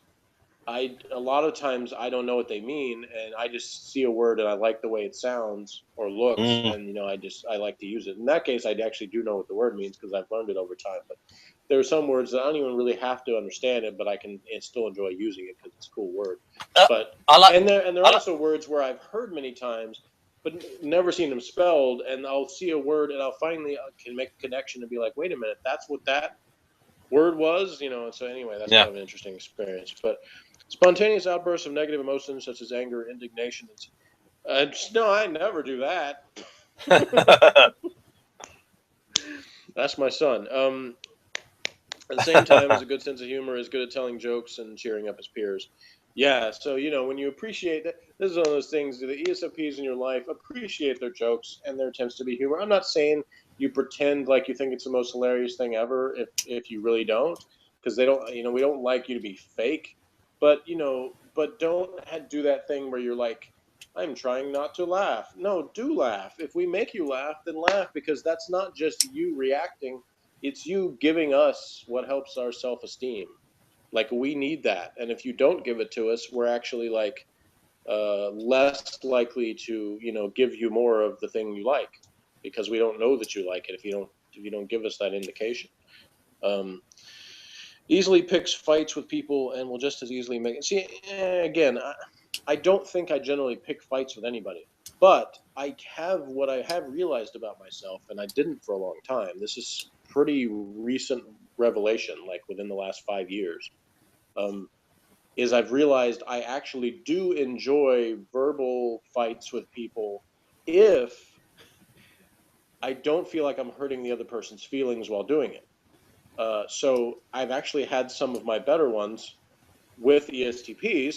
a lot of times I don't know what they mean, and I just see a word and I like the way it sounds or looks, Mm. and I like to use it. In that case, I actually do know what the word means because I've learned it over time. But there are some words that I don't even really have to understand it, but I can still enjoy using it because it's a cool word. Uh, But I like. there are I like. also words where I've heard many times, but never seen them spelled, and I'll see a word and I'll finally can make a connection and be like, wait a minute, that's what that word was, And so anyway, that's Yeah. kind of an interesting experience. But spontaneous outbursts of negative emotions such as anger, indignation, no, I never do that. That's my son. At the same time, as a good sense of humor is good at telling jokes and cheering up his peers. Yeah, so when you appreciate that, this is one of those things. The ESFPs in your life appreciate their jokes and their attempts to be humor. I'm not saying you pretend like you think it's the most hilarious thing ever if you really don't, because they don't. We don't like you to be fake, but but don't do that thing where you're like, I'm trying not to laugh. No, do laugh. If we make you laugh, then laugh, because that's not just you reacting, it's you giving us what helps our self-esteem. Like, we need that, and if you don't give it to us, we're actually like less likely to give you more of the thing you like, because we don't know that you like it if you don't give us that indication. um, Easily picks fights with people and will just as easily make it. See, again, I don't think I generally pick fights with anybody, but what I have realized about myself, and I didn't for a long time. This is pretty recent revelation, like within the last 5 years. Um, is I've realized I actually do enjoy verbal fights with people if I don't feel like I'm hurting the other person's feelings while doing it. So I've actually had some of my better ones with ESTPs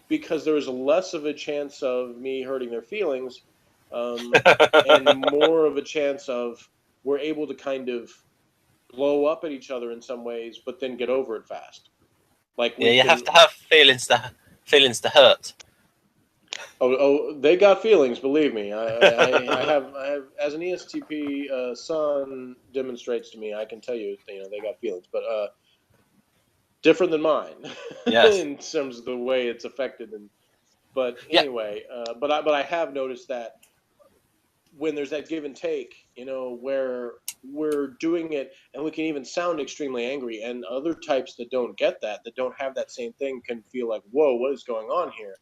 because there was less of a chance of me hurting their feelings, um, and more of a chance of we're able to kind of blow up at each other in some ways, but then get over it fast. Like Yeah, we you have can. to have feelings to hurt. They got feelings. Believe me, I have, as an ESTP son demonstrates to me. I can tell you, they got feelings, but different than mine Yes. in terms of the way it's affected. And but Yeah. anyway, but I have noticed that when there's that give and take, where we're doing it and we can even sound extremely angry, and other types that don't get that don't have that same thing, can feel like, whoa, what is going on here?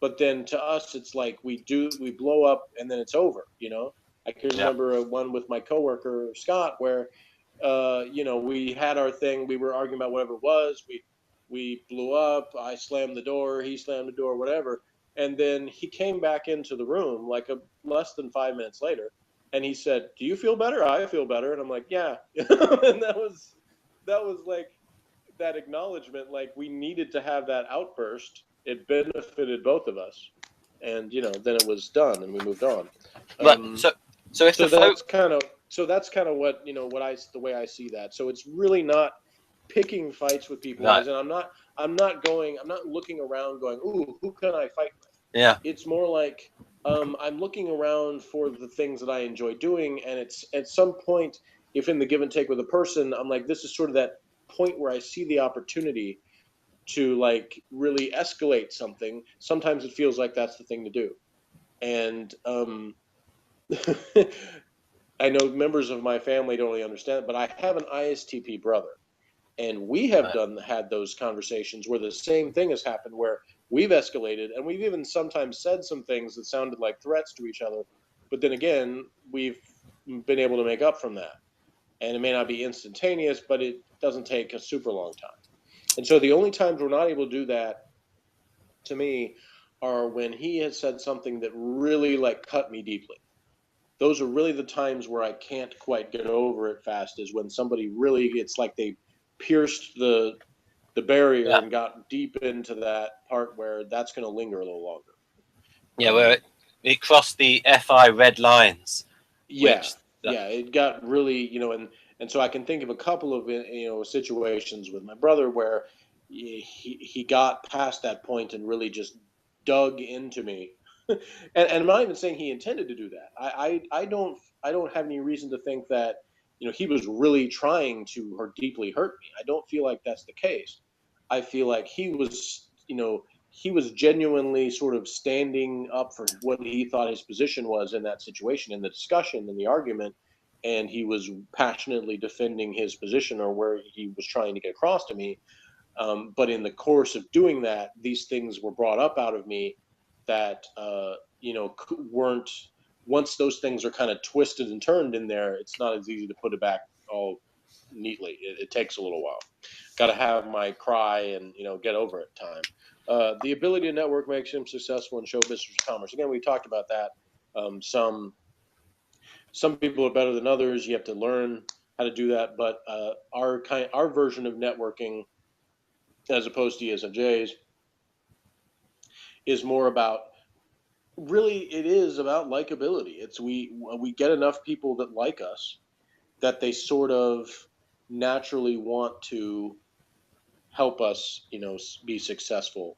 But then to us, it's like we blow up and then it's over. I can Yeah. remember one with my coworker Scott, where we had our thing, we were arguing about whatever it was, we blew up, I slammed the door, he slammed the door, whatever. And then he came back into the room like less than 5 minutes later, and he said, do you feel better? I feel better. And I'm like, yeah. And that was like that acknowledgement, like we needed to have that outburst. It benefited both of us, and then it was done and we moved on. But um, so if the so folk. that's kind of what the way I see that. So it's really not picking fights with people, Right. as in I'm not looking around going, ooh, who can I fight with? Yeah. It's more like, I'm looking around for the things that I enjoy doing, and it's at some point, if in the give and take with a person, I'm like, this is sort of that point where I see the opportunity to like really escalate something. Sometimes it feels like that's the thing to do, and I know members of my family don't really understand it, but I have an ISTP brother, and we have Right. had those conversations where the same thing has happened, where we've escalated, and we've even sometimes said some things that sounded like threats to each other, but then again, we've been able to make up from that. And it may not be instantaneous, but it doesn't take a super long time. And so the only times we're not able to do that, to me, are when he has said something that really like cut me deeply. Those are really the times where I can't quite get over it fast, is when somebody really, it's like they pierced the barrier Yeah. and got deep into that part where that's going to linger a little longer. Yeah. Where Um, it crossed the FI red lines, yeah, which. yeah, it got really, and so I can think of a couple of situations with my brother where he got past that point and really just dug into me. And I'm not even saying he intended to do that. I don't have any reason to think that he was really trying to deeply hurt me. I don't feel like that's the case. I feel like he was, he was genuinely sort of standing up for what he thought his position was in that situation, in the discussion, in the argument, and he was passionately defending his position or where he was trying to get across to me. But in the course of doing that, these things were brought up out of me that weren't. Once those things are kind of twisted and turned in there, it's not as easy to put it back all neatly. It takes a little while. Got to have my cry and get over it time. The ability to network makes him successful in show business or commerce. Again, we talked about that. Some people are better than others. You have to learn how to do that. But our version of networking, as opposed to ESFJ's, is more about, really, it is about likability. It's we get enough people that like us that they sort of naturally want to help us, be successful.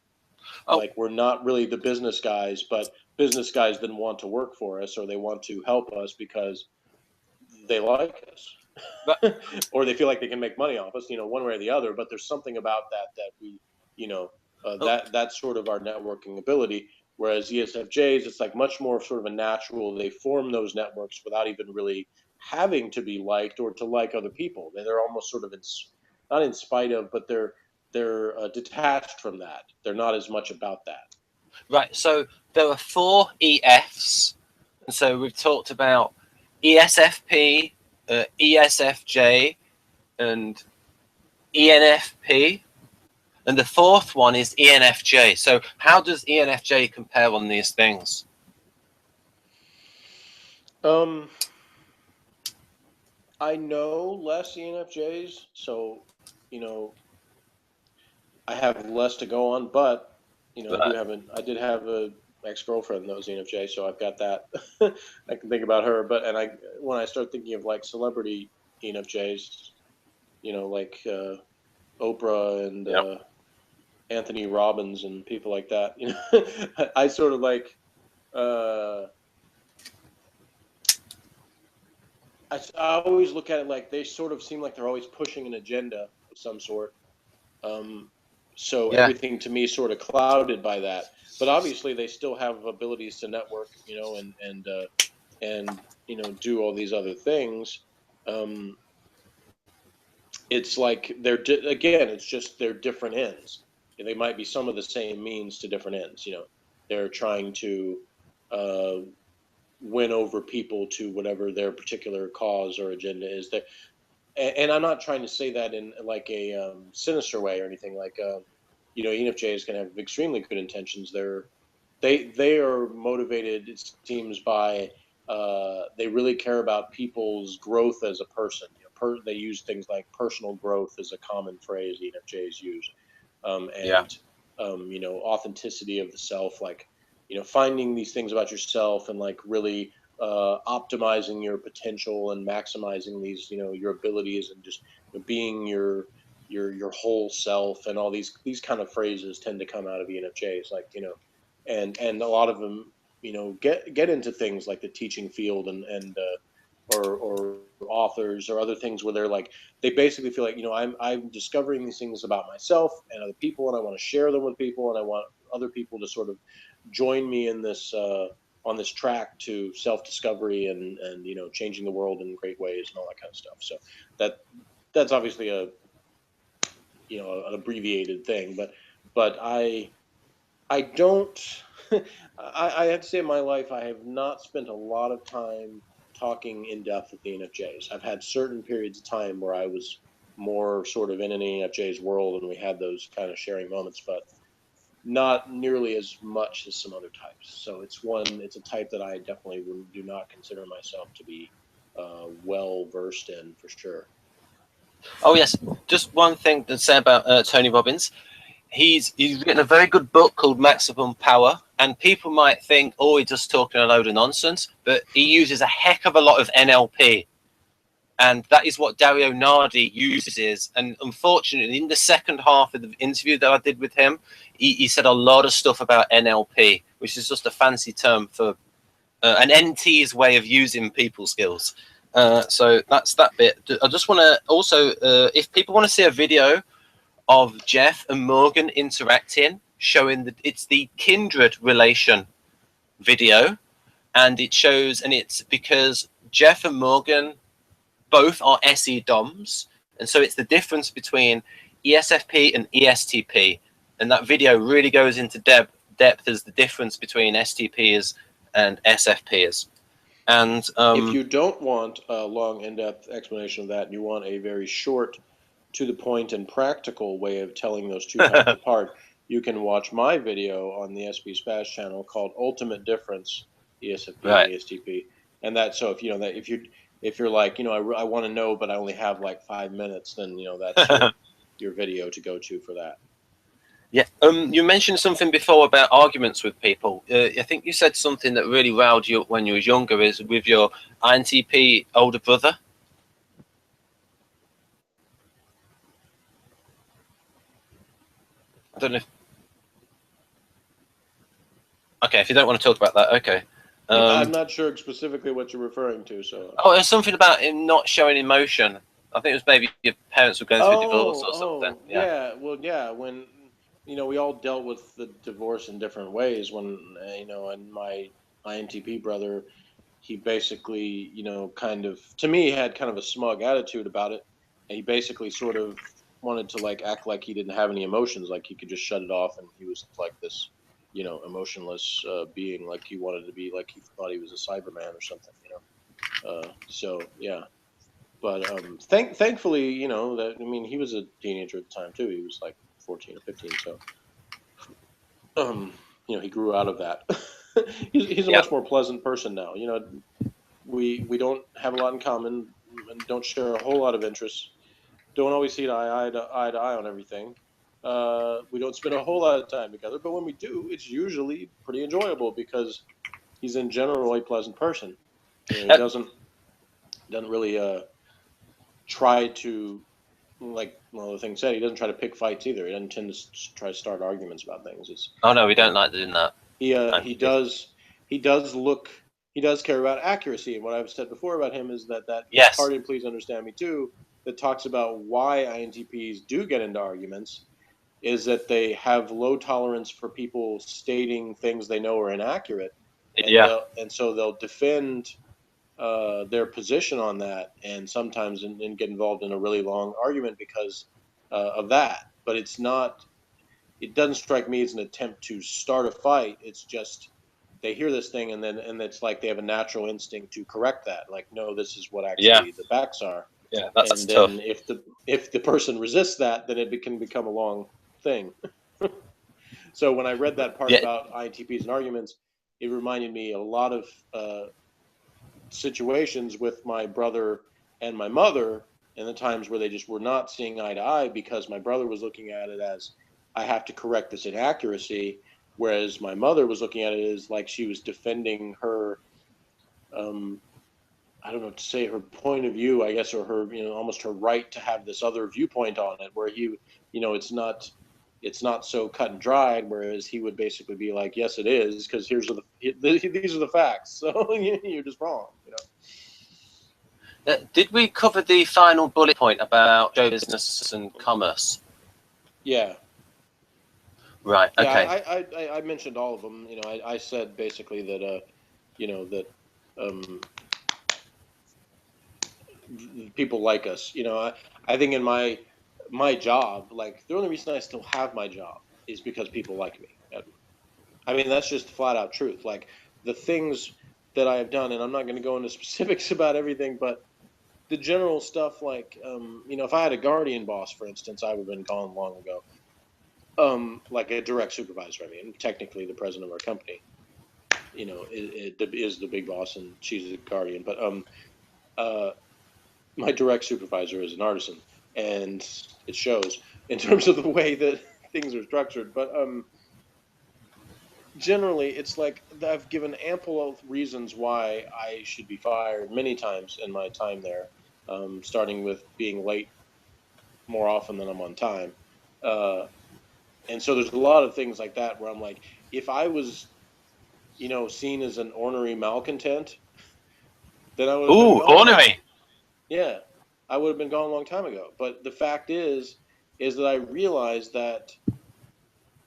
Oh, Like, we're not really the business guys, but business guys then want to work for us, or they want to help us because they like us. but Or they feel like they can make money off us, one way or the other. But there's something about that we, oh, that's sort of our networking ability. Whereas ESFJs, it's like much more sort of a natural. They form those networks without even really having to be liked or to like other people. They're almost sort of not in spite of, but they're detached from that. They're not as much about that. right. So there are 4 EFs, and so we've talked about ESFP, ESFJ, and ENFP. And the 4th one is ENFJ. So how does ENFJ compare on these things? I know less ENFJs, so I have less to go on. But I did have a ex-girlfriend that was ENFJ, so I've got that. I can think about her. But when I start thinking of like celebrity ENFJs, like Oprah and Yep. Anthony Robbins and people like that, I sort of like. I always look at it like they sort of seem like they're always pushing an agenda of some sort. So Yeah. everything to me is sort of clouded by that. But obviously, they still have abilities to network, and do all these other things. It's like again, it's just they're different ends. They might be some of the same means to different ends. They're trying to uh, win over people to whatever their particular cause or agenda is. And I'm not trying to say that in like a sinister way or anything. Like, ENFJs can have extremely good intentions. They are motivated, it seems, by they really care about people's growth as a person. They use things like personal growth as a common phrase ENFJs use, Yeah. and authenticity of the self, like finding these things about yourself and like really optimizing your potential and maximizing these your abilities and just being your whole self. And all these kind of phrases tend to come out of ENFJs, like and a lot of them get into things like the teaching field or authors or other things where they're like, they basically feel like I'm discovering these things about myself and other people, and I want to share them with people, and I want other people to sort of join me in this on this track to self-discovery and changing the world in great ways and all that kind of stuff. So that's obviously an abbreviated thing, but I don't. I have to say, in my life, I have not spent a lot of time talking in depth with the ENFJs. I've had certain periods of time where I was more sort of in an ENFJ's world, and we had those kind of sharing moments, but not nearly as much as some other types. So it's a type that I definitely do not consider myself to be well versed in, for sure. Oh yes. Just one thing to say about Tony Robbins. He's written a very good book called Maximum Power, and people might think, oh, he's just talking a load of nonsense, but he uses a heck of a lot of NLP, and that is what Dario Nardi uses. And unfortunately, in the second half of the interview that I did with him, he said a lot of stuff about NLP, which is just a fancy term for an NT's way of using people skills. So that's that bit. I just want to also, if people want to see a video of Jeff and Morgan interacting, showing that it's the kindred relation video, and it shows, and it's because Jeff and Morgan both are SE DOMs, and so it's the difference between ESFP and ESTP, and that video really goes into depth as the difference between STPs and SFPs. And if you don't want a long, in-depth explanation of that, and you want a very short, to the point and practical way of telling those two types apart, you can watch my video on the SB Spaz channel called Ultimate Difference, ESFP and ESTP. And that, so if you know that, if you're like, you know, I want to know, but I only have like 5 minutes, then you know that's your video to go to for that. Yeah. You mentioned something before about arguments with people. I think you said something that really riled you up when you was younger, is with your INTP older brother. I don't know if... Okay, if you don't want to talk about that, okay. I'm not sure specifically what you're referring to, so... Oh, there's something about him not showing emotion. I think it was maybe your parents were going through a divorce or something. Yeah, well, yeah, when, you know, we all dealt with the divorce in different ways. When, you know, and my INTP brother, he basically, you know, kind of, to me, had kind of a smug attitude about it. And he basically sort of wanted to, like, act like he didn't have any emotions, like he could just shut it off, and he was like this, you know, emotionless being, like he wanted to be, like he thought he was a Cyberman or something, you know. So, yeah. But thankfully, you know, that, I mean, he was a teenager at the time too. He was like 14 or 15, so you know, he grew out of that. He's a much more pleasant person now. You know, we don't have a lot in common and don't share a whole lot of interests. Don't always see eye to eye on everything. We don't spend a whole lot of time together, but when we do, it's usually pretty enjoyable because he's in general a pleasant person. You know, he doesn't really try to, like one of the things said, he doesn't try to pick fights either. He doesn't tend to try to start arguments about things. Oh no, we don't like doing that. He does care about accuracy. And what I've said before about him is that part in Please Understand Me Too, that talks about why INTPs do get into arguments, is that they have low tolerance for people stating things they know are inaccurate. And so they'll defend their position on that, and sometimes and get involved in a really long argument because of that. But it doesn't strike me as an attempt to start a fight. It's just they hear this thing, and it's like they have a natural instinct to correct that. Like, no, this is what actually the facts are. Yeah, that's and tough. then if the person resists that, then it can become a long thing. So when I read that part about INTPs and arguments, it reminded me a lot of situations with my brother and my mother, and the times where they just were not seeing eye to eye because my brother was looking at it as, I have to correct this inaccuracy, whereas my mother was looking at it as like she was defending her, I don't know what to say, her point of view, I guess, or her, you know, almost her right to have this other viewpoint on it, where he, you know, it's not so cut and dried, whereas he would basically be like, yes, it is, because these are the facts, so you're just wrong, you know. Did we cover the final bullet point about show business and commerce? Yeah. Right. Okay. Yeah, I mentioned all of them. You know, I said basically that, you know, that people like us. You know, I think in my job, like the only reason I still have my job is because people like me. I mean, that's just flat out truth. Like the things that I have done, and I'm not going to go into specifics about everything, but the general stuff, like, you know, if I had a guardian boss, for instance, I would have been gone long ago. Like a direct supervisor, I mean, technically the president of our company, you know, is the big boss, and she's the guardian. But my direct supervisor is an artisan, and it shows in terms of the way that things are structured. But generally, it's like I've given ample reasons why I should be fired many times in my time there, starting with being late more often than I'm on time. And so there's a lot of things like that where I'm like, if I was, you know, seen as an ornery malcontent, then I would have been gone. Ornery. Yeah, I would have been gone a long time ago. But the fact is is that I realized that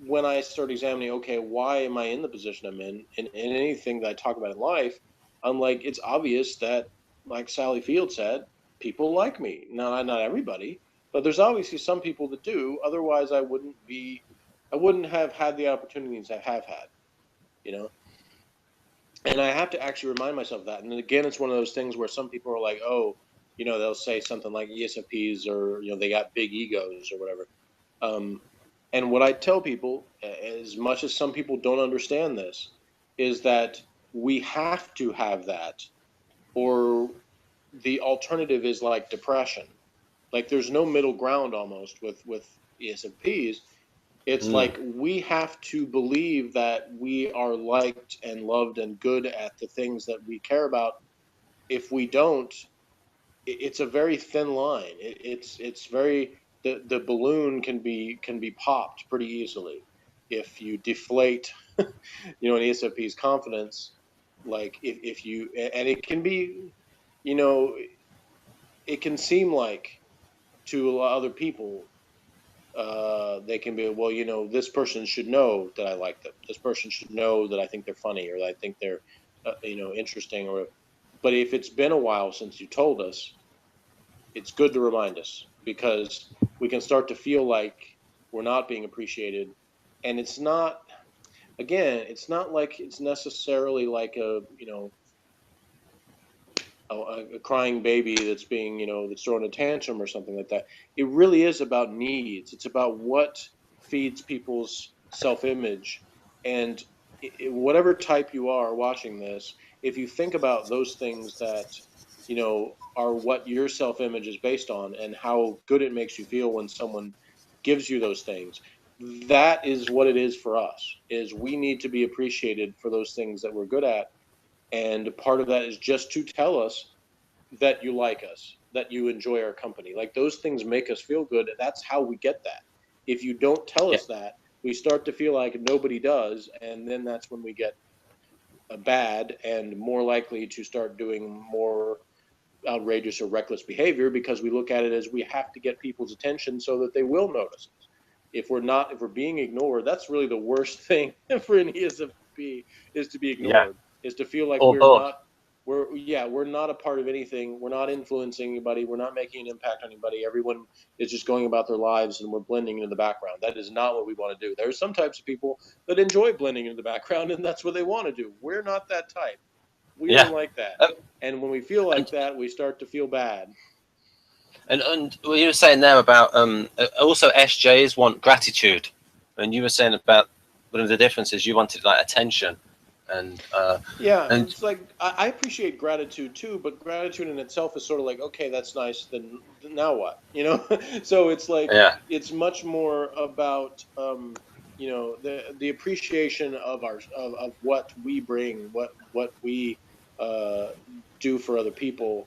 when I start examining, okay, why am I in the position I'm in anything that I talk about in life, I'm like, it's obvious that, like Sally Field said, people like me. Not everybody, but there's obviously some people that do. Otherwise, I wouldn't have had the opportunities I have had, you know. And I have to actually remind myself of that. And again, it's one of those things where some people are like, oh, they'll say something like ESFPs, or they got big egos or whatever. And what I tell people, as much as some people don't understand this, is that we have to have that, or the alternative is like depression. Like there's no middle ground almost with ESFPs. It's like we have to believe that we are liked and loved and good at the things that we care about. If we don't, it's a very thin line. It's very, the balloon can be popped pretty easily if you deflate, an ESFP's confidence. Like if you, and it can be, it can seem like to other people, they can be, well, this person should know that I like them. This person should know that I think they're funny, or that I think they're, interesting. But if it's been a while since you told us, it's good to remind us, because we can start to feel like we're not being appreciated. And it's not, again, it's not like it's necessarily like a crying baby that's being, that's throwing a tantrum or something like that. It really is about needs. It's about what feeds people's self-image. And whatever type you are watching this, if you think about those things that, are what your self-image is based on, and how good it makes you feel when someone gives you those things, that is what it is for us, is we need to be appreciated for those things that we're good at. And part of that is just to tell us that you like us, that you enjoy our company. Like those things make us feel good. That's how we get that. If you don't tell us that, we start to feel like nobody does. And then that's when we get bad and more likely to start doing more outrageous or reckless behavior, because we look at it as we have to get people's attention so that they will notice us. If we're being ignored, that's really the worst thing for an ESFP, is to be ignored, is to feel like we're not a part of anything. We're not influencing anybody. We're not making an impact on anybody. Everyone is just going about their lives, and we're blending into the background. That is not what we want to do. There are some types of people that enjoy blending into the background, and that's what they want to do. We're not that type. We don't like that. And when we feel like that, we start to feel bad. And what you were saying there about also SJs want gratitude, and you were saying about one of the differences, you wanted like attention. And it's like I appreciate gratitude too, but gratitude in itself is sort of like, okay, that's nice, then now what, so it's like, it's much more about the appreciation of of what we bring, what we do for other people.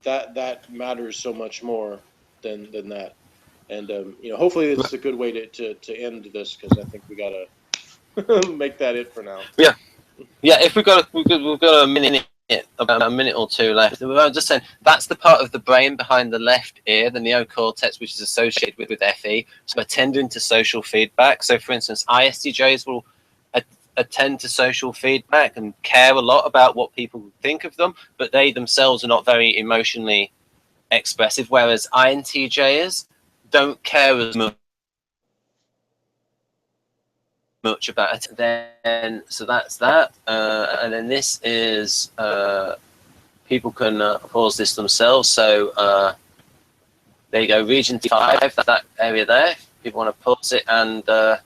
That matters so much more than that. And hopefully this is a good way to end this, because I think we gotta make that it for now. If we've got a minute, about a minute or two left. I was just saying, that's the part of the brain behind the left ear, the neocortex, which is associated with FE, so attending to social feedback. So for instance, ISTJs will attend to social feedback and care a lot about what people think of them, but they themselves are not very emotionally expressive, whereas INTJs don't care as much about it. Then so that's that, and then this is people can pause this themselves. So there you go, region 5, that area there. People want to pause it, and there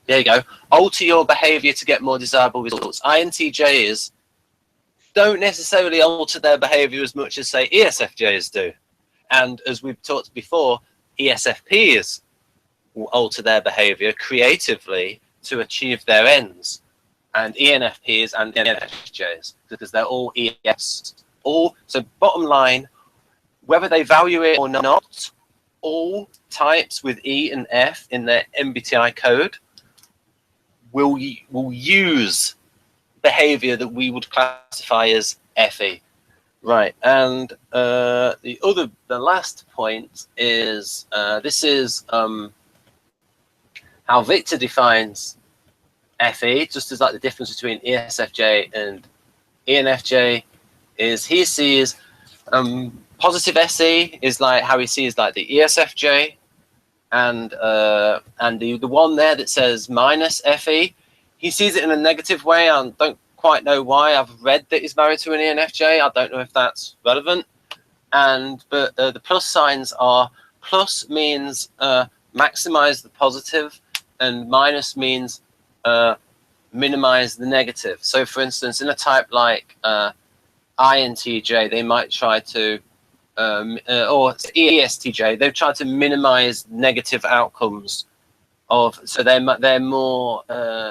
you go. Alter your behavior to get more desirable results. INTJs don't necessarily alter their behavior as much as, say, ESFJs do. And as we've talked before, ESFPs will alter their behavior creatively to achieve their ends. And ENFPs and ENFJs, because they're all ES. So bottom line, whether they value it or not, all types with E and F in their MBTI code will use behavior that we would classify as FE. Right, and the last point is this is how Victor defines FE, just as like the difference between ESFJ and ENFJ is he sees positive SE is like how he sees like the ESFJ, and the one there that says minus FE, he sees it in a negative way. I don't quite know why. I've read that he's married to an ENFJ. I don't know if that's relevant. But the plus signs are, plus means maximize the positive, and minus means minimize the negative. So for instance, in a type like INTJ, they might try to, or ESTJ, they've tried to minimize negative outcomes of, so they're more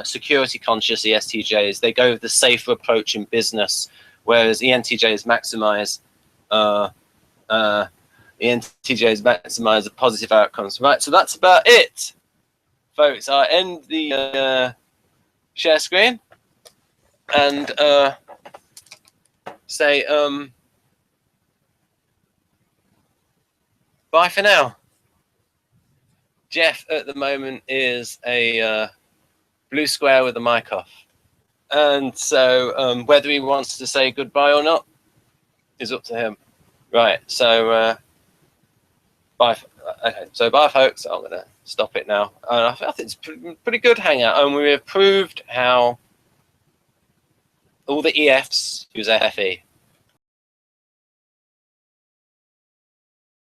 security conscious ESTJs. They go with the safer approach in business, whereas ENTJs maximize ENTJs maximize the positive outcomes. Right, so that's about it, folks. I end the share screen and say bye for now. Jeff at the moment is a blue square with a mic off, and so whether he wants to say goodbye or not is up to him. Right, so bye. Okay, so bye, folks. I'm gonna stop it now. I think it's pretty good hangout, and we have proved how all the EFs use FE.